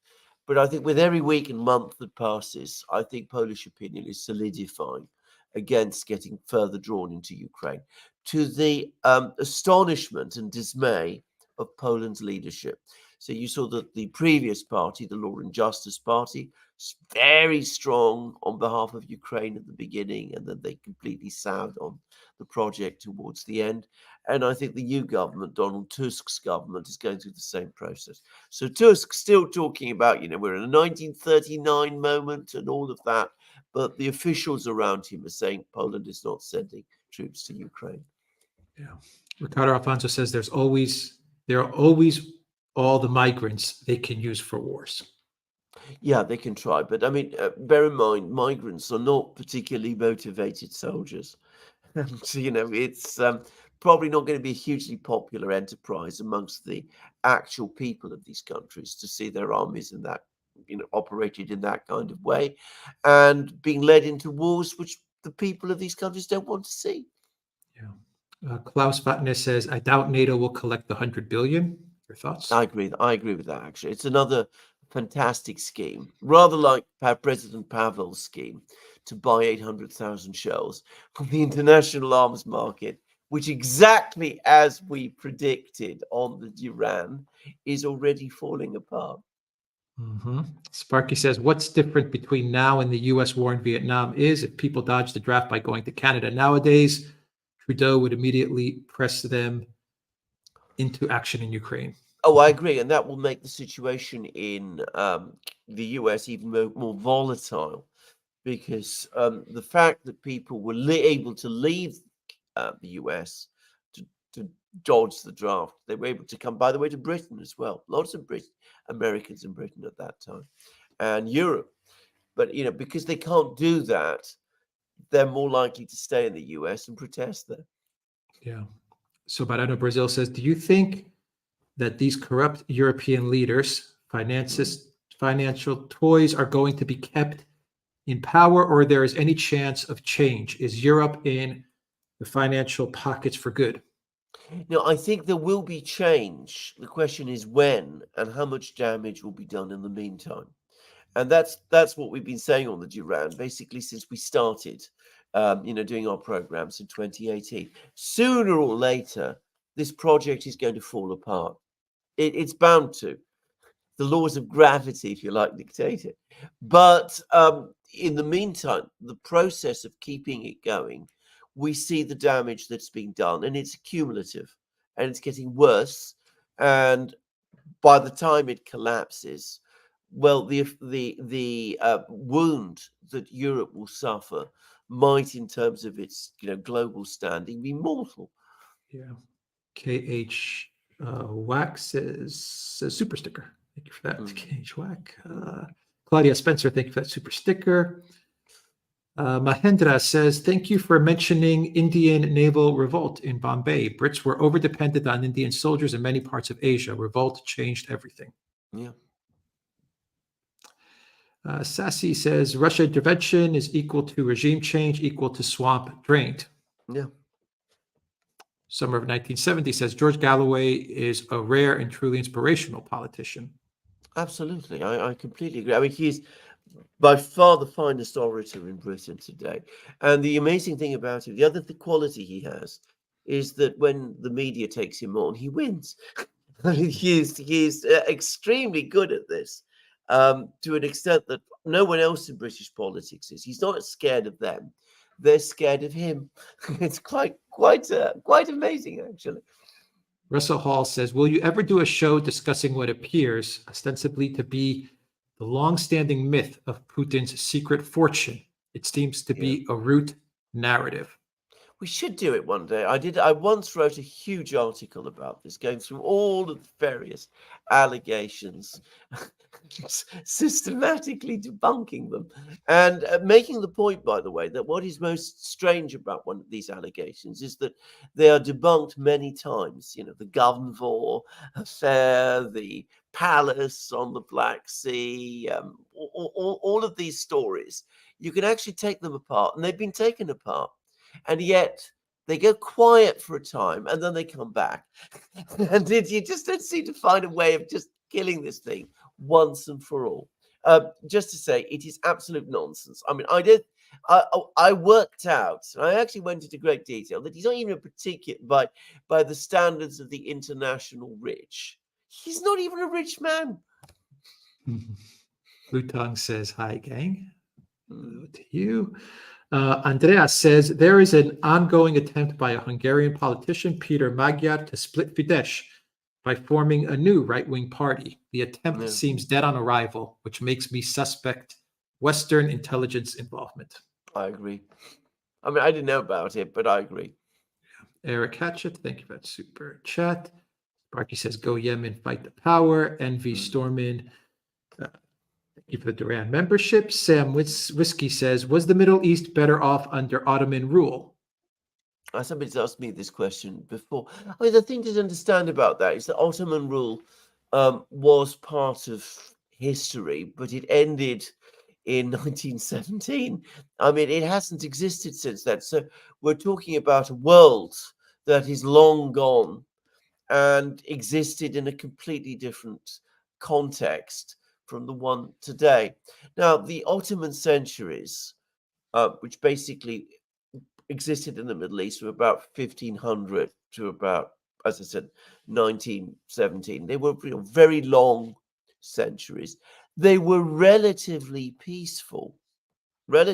But I think with every week and month that passes, I think Polish opinion is solidifying against getting further drawn into Ukraine, to the astonishment and dismay of Poland's leadership. So you saw that the previous party, the Law and Justice Party, was very strong on behalf of Ukraine at the beginning, and then they completely soured on the project towards the end. And I think the new government, Donald Tusk's government, is going through the same process. So Tusk still talking about, we're in a 1939 moment and all of that, but the officials around him are saying Poland is not sending troops to Ukraine. Yeah. Ricardo Alfonso says there are always all the migrants they can use for wars. Yeah, they can try. But I mean, bear in mind, migrants are not particularly motivated soldiers. So, it's probably not going to be a hugely popular enterprise amongst the actual people of these countries to see their armies in that, operated in that kind of way and being led into wars which the people of these countries don't want to see. Yeah. Klaus Vatner says, I doubt NATO will collect the 100 billion. Your thoughts? I agree with that, actually. It's another fantastic scheme, rather like President Pavel's scheme to buy 800,000 shells from the international arms market, which, exactly as we predicted on the Duran, is already falling apart. Mm-hmm. Sparky says, what's different between now and the U.S. war in Vietnam is if people dodge the draft by going to Canada nowadays, Trudeau would immediately press them into action in Ukraine. Oh, I agree. And that will make the situation in the US even more volatile, because the fact that people were able to leave the US to dodge the draft, they were able to come, by the way, to Britain as well. Lots of Americans in Britain at that time and Europe. But, because they can't do that, they're more likely to stay in the US and protest there. Yeah. So Barano Brazil says, do you think that these corrupt European leaders, financial toys, are going to be kept in power, or there is any chance of change? Is Europe in the financial pockets for good? No, I think there will be change. The question is when and how much damage will be done in the meantime. And that's what we've been saying on the Duran, basically since we started, doing our programs in 2018. Sooner or later, this project is going to fall apart. It's bound to. the laws of gravity, if you like, dictate it. But in the meantime, the process of keeping it going, we see the damage that's being done, and it's cumulative, and it's getting worse. And by the time it collapses, well, the wound that Europe will suffer might, in terms of its global standing, be mortal. Yeah. KH Whack says super sticker. Thank you for that. KH Whack. Claudia Spencer, thank you for that super sticker. Mahendra says, thank you for mentioning Indian naval revolt in Bombay. Brits were over-dependent on Indian soldiers in many parts of Asia. Revolt changed everything. Yeah. Sassy says, Russia intervention is equal to regime change, equal to swamp drained. Yeah. Summer of 1970 says, George Galloway is a rare and truly inspirational politician. Absolutely. I completely agree. I mean, he's by far the finest orator in Britain today. And the amazing thing about him, the other quality he has, is that when the media takes him on, he wins. He's extremely good at this, to an extent that no one else in British politics is. He's not scared of them; they're scared of him. It's quite amazing, actually. Russell Hall says, will you ever do a show discussing what appears ostensibly to be the long-standing myth of Putin's secret fortune? It seems to be a root narrative. We should do it one day. I once wrote a huge article about this, going through all of the various allegations, systematically debunking them, and making the point, by the way, that what is most strange about one of these allegations is that they are debunked many times. The Govenvor affair, the palace on the Black Sea, all of these stories. You can actually take them apart, and they've been taken apart. And yet they go quiet for a time and then they come back. And you just don't seem to find a way of just killing this thing once and for all. Just to say, it is absolute nonsense. I mean, I worked out, and I actually went into great detail, that he's not even a particular, by the standards of the international rich. He's not even a rich man. Lutong says, hi, gang. Hello to you. Andreas says, there is an ongoing attempt by a Hungarian politician, Peter Magyar, to split Fidesz by forming a new right-wing party. The attempt seems dead on arrival, which makes me suspect Western intelligence involvement. I agree. I mean, I didn't know about it, but I agree. Eric Hatchett, thank you for that super chat. Sparky says, go Yemen, fight the power. Envy Stormin, thank you for the Duran membership. Sam Whiskey says, was the Middle East better off under Ottoman rule? Somebody's asked me this question before. I mean, the thing to understand about that is that Ottoman rule was part of history, but it ended in 1917. I mean, it hasn't existed since then. So we're talking about a world that is long gone and existed in a completely different context from the one today. Now, the Ottoman centuries, which basically existed in the Middle East from about 1500 to about, as I said, 1917, they were very long centuries. They were relatively peaceful. But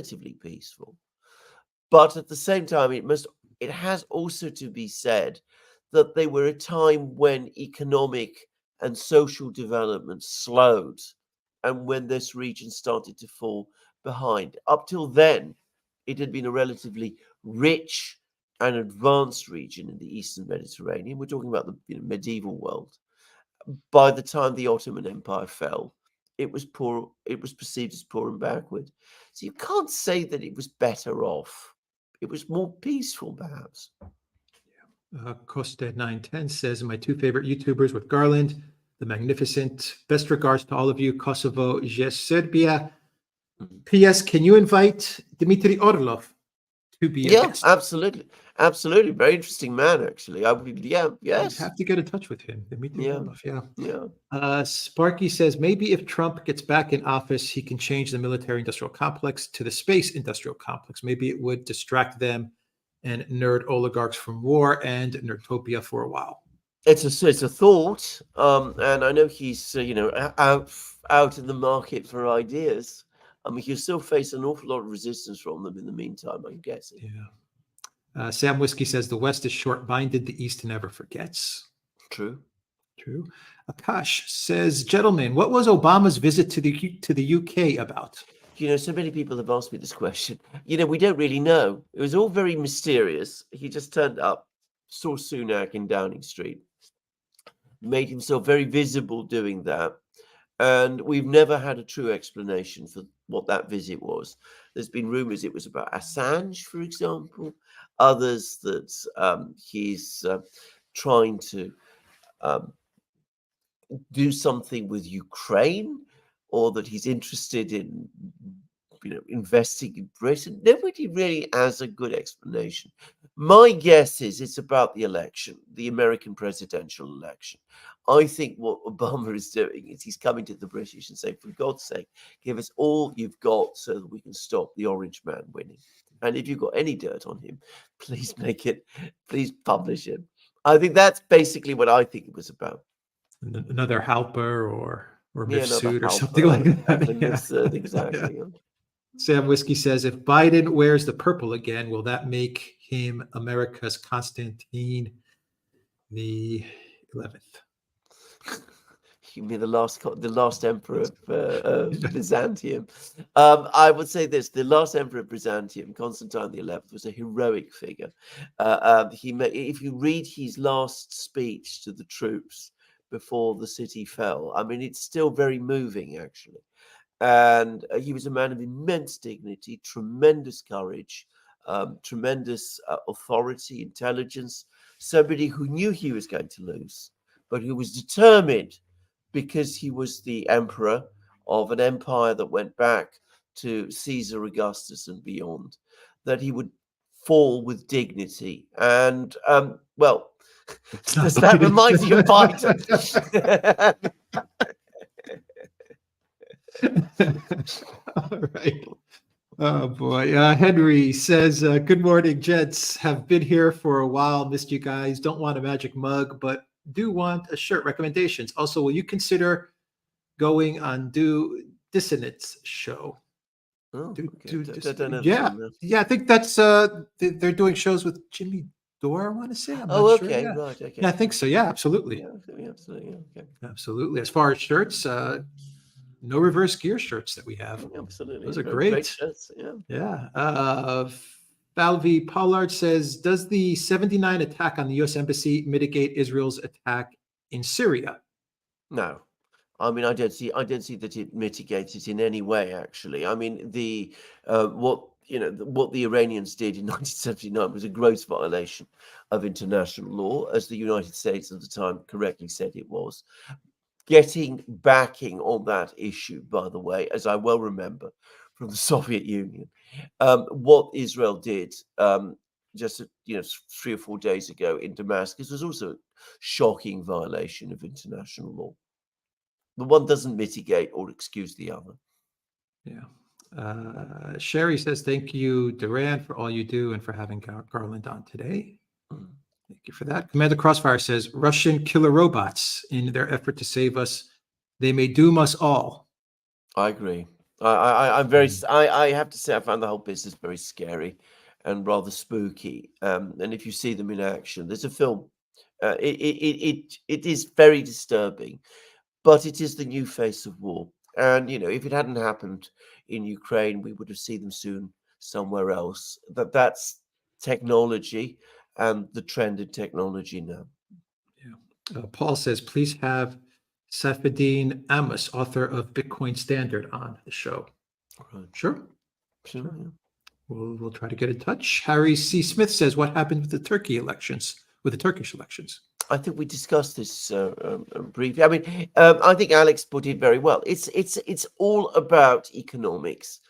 at the same time, it has also to be said that they were a time when economic and social development slowed, and when this region started to fall behind. Up till then, it had been a relatively rich and advanced region in the Eastern Mediterranean. We're talking about the medieval world. By the time the Ottoman Empire fell, it was poor. It was perceived as poor and backward. So you can't say that it was better off. It was more peaceful, perhaps. Costa 910 says, my two favorite YouTubers with Garland, the Magnificent. Best regards to all of you. Kosovo, Serbia. P.S. Can you invite Dmitry Orlov to be a guest? Absolutely. Very interesting man, actually. Yes. I'd have to get in touch with him. Dmitry Orlov, Sparky says, maybe if Trump gets back in office, he can change the military-industrial complex to the space-industrial complex. Maybe it would distract them and nerd oligarchs from war and Nerdtopia for a while. It's a thought, and I know he's out in the market for ideas. I mean, he'll still face an awful lot of resistance from them in the meantime, I'm guessing. Yeah. Sam Whiskey says the West is short-minded, the East never forgets. True. True. Akash says, gentlemen, what was Obama's visit to the UK about? So many people have asked me this question. We don't really know. It was all very mysterious. He just turned up, saw Sunak in Downing Street, made himself very visible doing that. And we've never had a true explanation for what that visit was. There's been rumors it was about Assange, for example, others that he's trying to do something with Ukraine, or that he's interested in investing in Britain. Nobody really has a good explanation. My guess is it's about the election, the American presidential election. I think what Obama is doing is he's coming to the British and saying, for God's sake, give us all you've got so that we can stop the orange man winning. And if you've got any dirt on him, please publish him. I think that's basically what I think it was about. Another Halper or Mifsud or Halper, something like that. Mifsud, exactly. Yeah. Sam Whiskey says, if Biden wears the purple again, will that make him America's Constantine the 11th? You mean the last emperor of Byzantium? I would say this: the last emperor of Byzantium, Constantine the 11th, was a heroic figure. If you read his last speech to the troops before the city fell, I mean, it's still very moving, actually. And he was a man of immense dignity, tremendous courage, tremendous authority, intelligence, somebody who knew he was going to lose, but who was determined, because he was the emperor of an empire that went back to Caesar Augustus and beyond, that he would fall with dignity. And, well, does that remind you of Biden? All right. Oh boy. Henry says, good morning, gents. Have been here for a while. Missed you guys. Don't want a magic mug, but do want a shirt. Recommendations. Also, will you consider going on Dissonance show? Oh, yeah. I think that's they're doing shows with Jimmy Dore, I want to say. I'm not sure. Yeah. Right. Okay. Yeah, I think so. Yeah, absolutely. Yeah, absolutely. Okay. Absolutely. As far as shirts, no reverse gear shirts that we have. Absolutely. Those are great. Shirts. Yeah. Yeah. Falvi Pollard says, does the 79 attack on the U.S. Embassy mitigate Israel's attack in Syria? No. I mean, I don't see that it mitigates it in any way, actually. I mean, what the Iranians did in 1979 was a gross violation of international law, as the United States at the time correctly said it was. Getting backing on that issue, by the way, as I well remember from the Soviet Union, what Israel did just 3 or 4 days ago in Damascus was also a shocking violation of international law. The one doesn't mitigate or excuse the other. Yeah. Sherry says, thank you, Duran, for all you do and for having Garland on today. Thank you for that. Commander Crossfire says, Russian killer robots, in their effort to save us, they may doom us all. I agree. I have to say, I found the whole business very scary and rather spooky. And if you see them in action, there's a film. It is very disturbing, but it is the new face of war. And, if it hadn't happened in Ukraine, we would have seen them soon somewhere else. That's technology and the trend in technology now. Yeah. Paul says, please have Safedin Amos, author of Bitcoin Standard, on the show. Right. Sure. Yeah. We'll try to get in touch. Harry C. Smith says, what happened with the Turkish elections? I think we discussed this briefly. I mean, I think Alex put it very well. It's all about economics.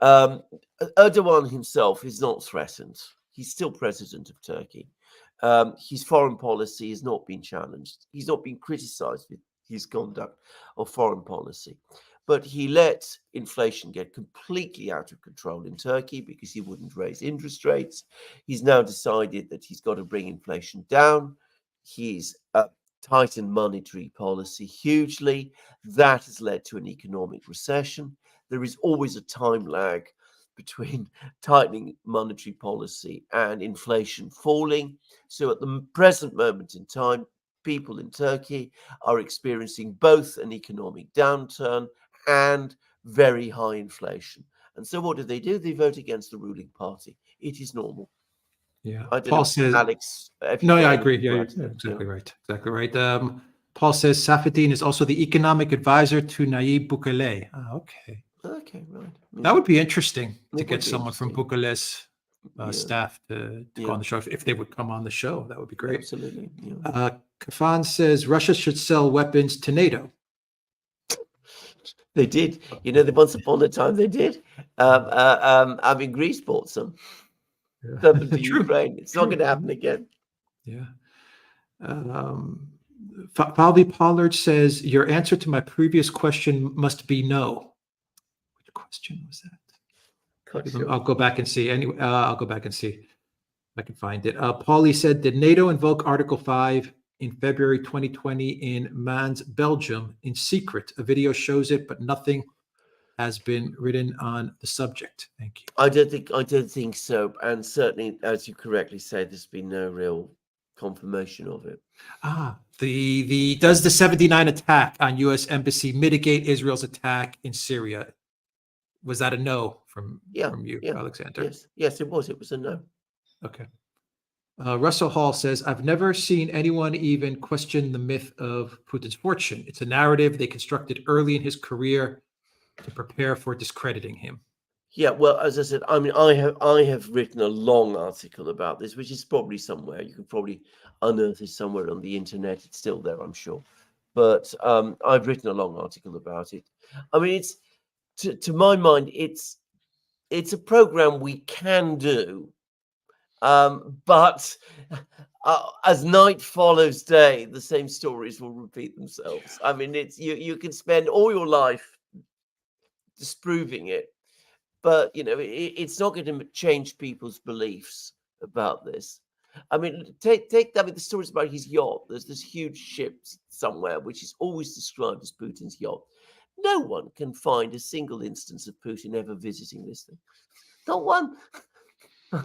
Erdogan himself is not threatened. He's still president of Turkey. His foreign policy has not been challenged. He's not been criticized for his conduct of foreign policy. But he let inflation get completely out of control in Turkey because he wouldn't raise interest rates. He's now decided that he's got to bring inflation down. He's tightened monetary policy hugely. That has led to an economic recession. There is always a time lag between tightening monetary policy and inflation falling. So at the present moment in time, people in Turkey are experiencing both an economic downturn and very high inflation. And so what do? They vote against the ruling party. It is normal. Yeah. I don't Paul know, says, Alex. no, yeah, I agree. Yeah, you're exactly right. Exactly right. Paul says Safedin is also the economic advisor to Nayib Bukele. Okay. Okay, right. That would be interesting to It get would be someone from interesting. Bukele's Yeah. staff to go Yeah. on the show. If they would come on the show, that would be great. Absolutely. Yeah. Kafan says Russia should sell weapons to NATO. They did. You know, once upon a time they did. I mean, Greece bought some. Them to True. Ukraine. It's not going to happen again. Yeah. Falby Pollard says your answer to my previous question must be no. Which question was that? I'll go back and see. Anyway, I'll go back and see if I can find it. Paulie said, did NATO invoke Article 5 in February 2020 in Mans, Belgium, in secret? A video shows it, but nothing has been written on the subject. Thank you. I don't think so. And certainly, as you correctly said, there's been no real confirmation of it. Does the 79 attack on U.S. embassy mitigate Israel's attack in Syria? Was that a no from you, Alexander? Yes, it was. It was a no. Okay. Russell Hall says, I've never seen anyone even question the myth of Putin's fortune. It's a narrative they constructed early in his career to prepare for discrediting him. Yeah, well, as I said, I mean, I have written a long article about this, which is probably somewhere. You can probably unearth it somewhere on the internet. It's still there, I'm sure. But I've written a long article about it. I mean, it's to my mind, it's a program we can do, but as night follows day, the same stories will repeat themselves. I mean, it's you can spend all your life disproving it. But, you know, it's not going to change people's beliefs about this. I mean, take the stories about his yacht. There's this huge ship somewhere, which is always described as Putin's yacht. No one can find a single instance of Putin ever visiting this thing. Not one. I've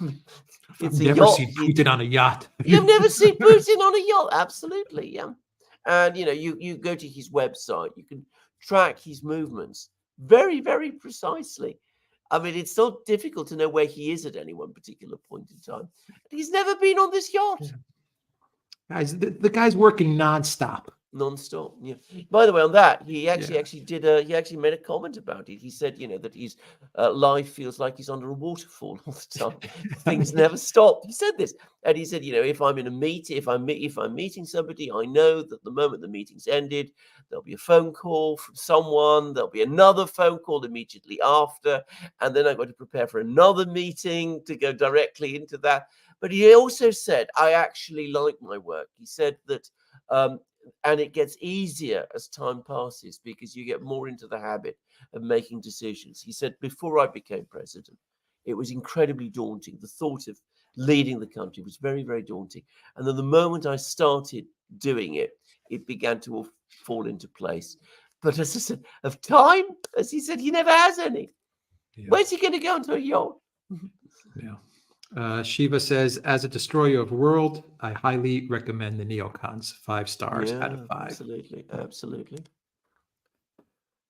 never seen Putin on a yacht. You've never seen Putin on a yacht? Absolutely, yeah. And, you know, you go to his website. You can track his movements very, very precisely. I mean, it's so difficult to know where he is at any one particular point in time. He's never been on this yacht. Yeah. Guys, the guy's working nonstop. Non-stop. Yeah. By the way, on that, he actually made a comment about it. He said, you know, that his life feels like he's under a waterfall all the time. Things never stop. He said this, and he said, you know, if I'm in a meeting, if I'm meeting somebody, I know that the moment the meeting's ended, there'll be a phone call from someone. There'll be another phone call immediately after, and then I've got to prepare for another meeting to go directly into that. But he also said, I actually like my work. He said that. And it gets easier as time passes because you get more into the habit of making decisions. He said, before I became president, it was incredibly daunting. The thought of leading the country was very, very daunting. And then the moment I started doing it, it began to all fall into place. But as I said, of time, as he said, he never has any. Yeah. Where's he going to go into a yacht? Yeah. Shiva says, as a destroyer of world, I highly recommend the neocons. 5 stars out of 5. Absolutely. Absolutely.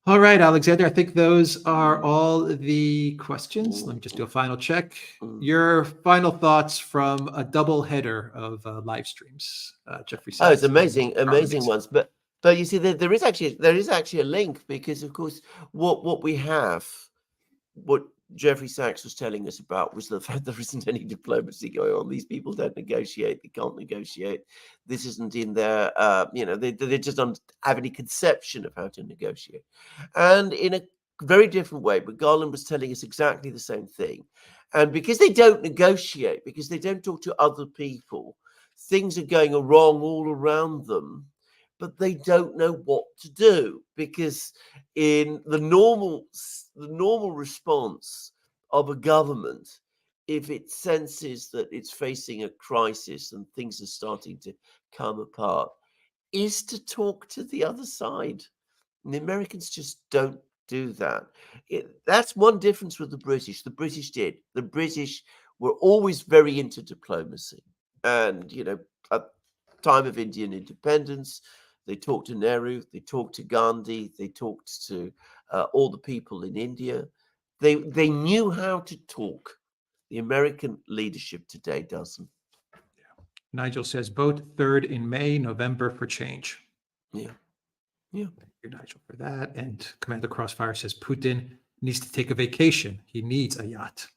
All right, Alexander, I think those are all the questions. Let me just do a final check. Your final thoughts from a double header of live streams, Jeffrey Sachs. Oh, it's amazing ones. But you see, there is actually a link because, of course, what we have, what Jeffrey Sachs was telling us about was the fact there isn't any diplomacy going on. These people don't negotiate. They can't negotiate. This isn't in their, you know, they just don't have any conception of how to negotiate. And in a very different way, but Garland was telling us exactly the same thing. And because they don't negotiate, because they don't talk to other people, things are going wrong all around them, but they don't know what to do because in the normal response of a government, if it senses that it's facing a crisis and things are starting to come apart, is to talk to the other side. And the Americans just don't do that. That's one difference with the British. The British did. The British were always very into diplomacy. And, you know, at the time of Indian independence, they talked to Nehru, they talked to Gandhi, they talked to all the people in India. They knew how to talk. The American leadership today doesn't. Nigel says vote 3rd in May, November for change. Yeah. Yeah. Thank you, Nigel, for that. And Commander Crossfire says Putin needs to take a vacation. He needs a yacht.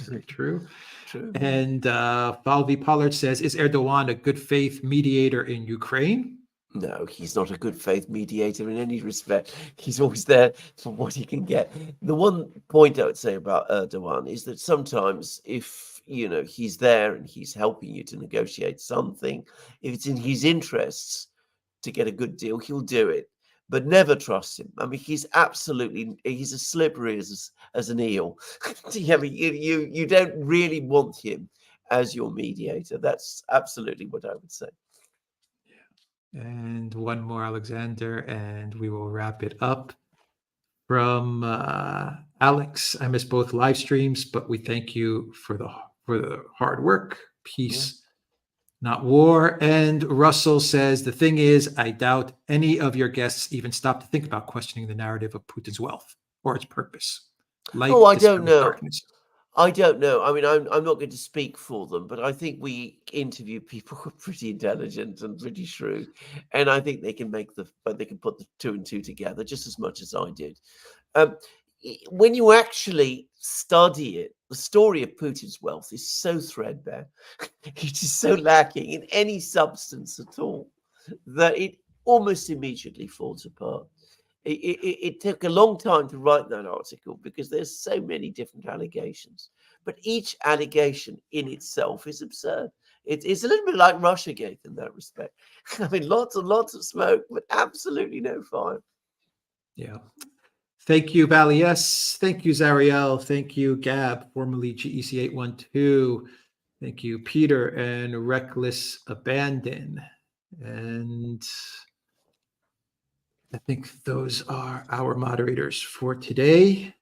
Very true. True. And Valvi Pollard says, is Erdogan a good faith mediator in Ukraine? No, he's not a good faith mediator in any respect. He's always there for what he can get. The one point I would say about Erdogan is that sometimes if, you know, he's there and he's helping you to negotiate something, if it's in his interests to get a good deal, he'll do it. But never trust him. I mean, he's as slippery as an eel. I mean, you don't really want him as your mediator. That's absolutely what I would say. And one more, Alexander, and we will wrap it up. From Alex, I missed both live streams, but we thank you for the hard work. Peace, not war. And Russell says, the thing is, I doubt any of your guests even stop to think about questioning the narrative of Putin's wealth or its purpose. Light I don't dispels know. darkness. I don't know. I mean, I'm not going to speak for them, but I think we interview people who are pretty intelligent and pretty shrewd, and I think they can put the 2 and 2 together just as much as I did. When you actually study it, the story of Putin's wealth is so threadbare. It is so lacking in any substance at all that it almost immediately falls apart. It took a long time to write that article because there's so many different allegations, but each allegation in itself is absurd. It's a little bit like Russiagate in that respect. I mean, lots and lots of smoke, but absolutely no fire. Yeah. Thank you, Valies. Thank you, Zariel. Thank you, Gab, formerly GEC812. Thank you, Peter and Reckless Abandon. And I think those are our moderators for today.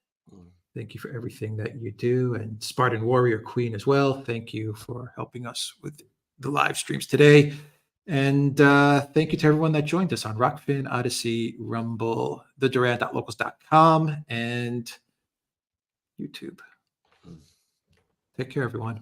Thank you for everything that you do. And Spartan Warrior Queen as well. Thank you for helping us with the live streams today. And thank you to everyone that joined us on Rockfin, Odyssey, Rumble, theduran.locals.com, and YouTube. Take care, everyone.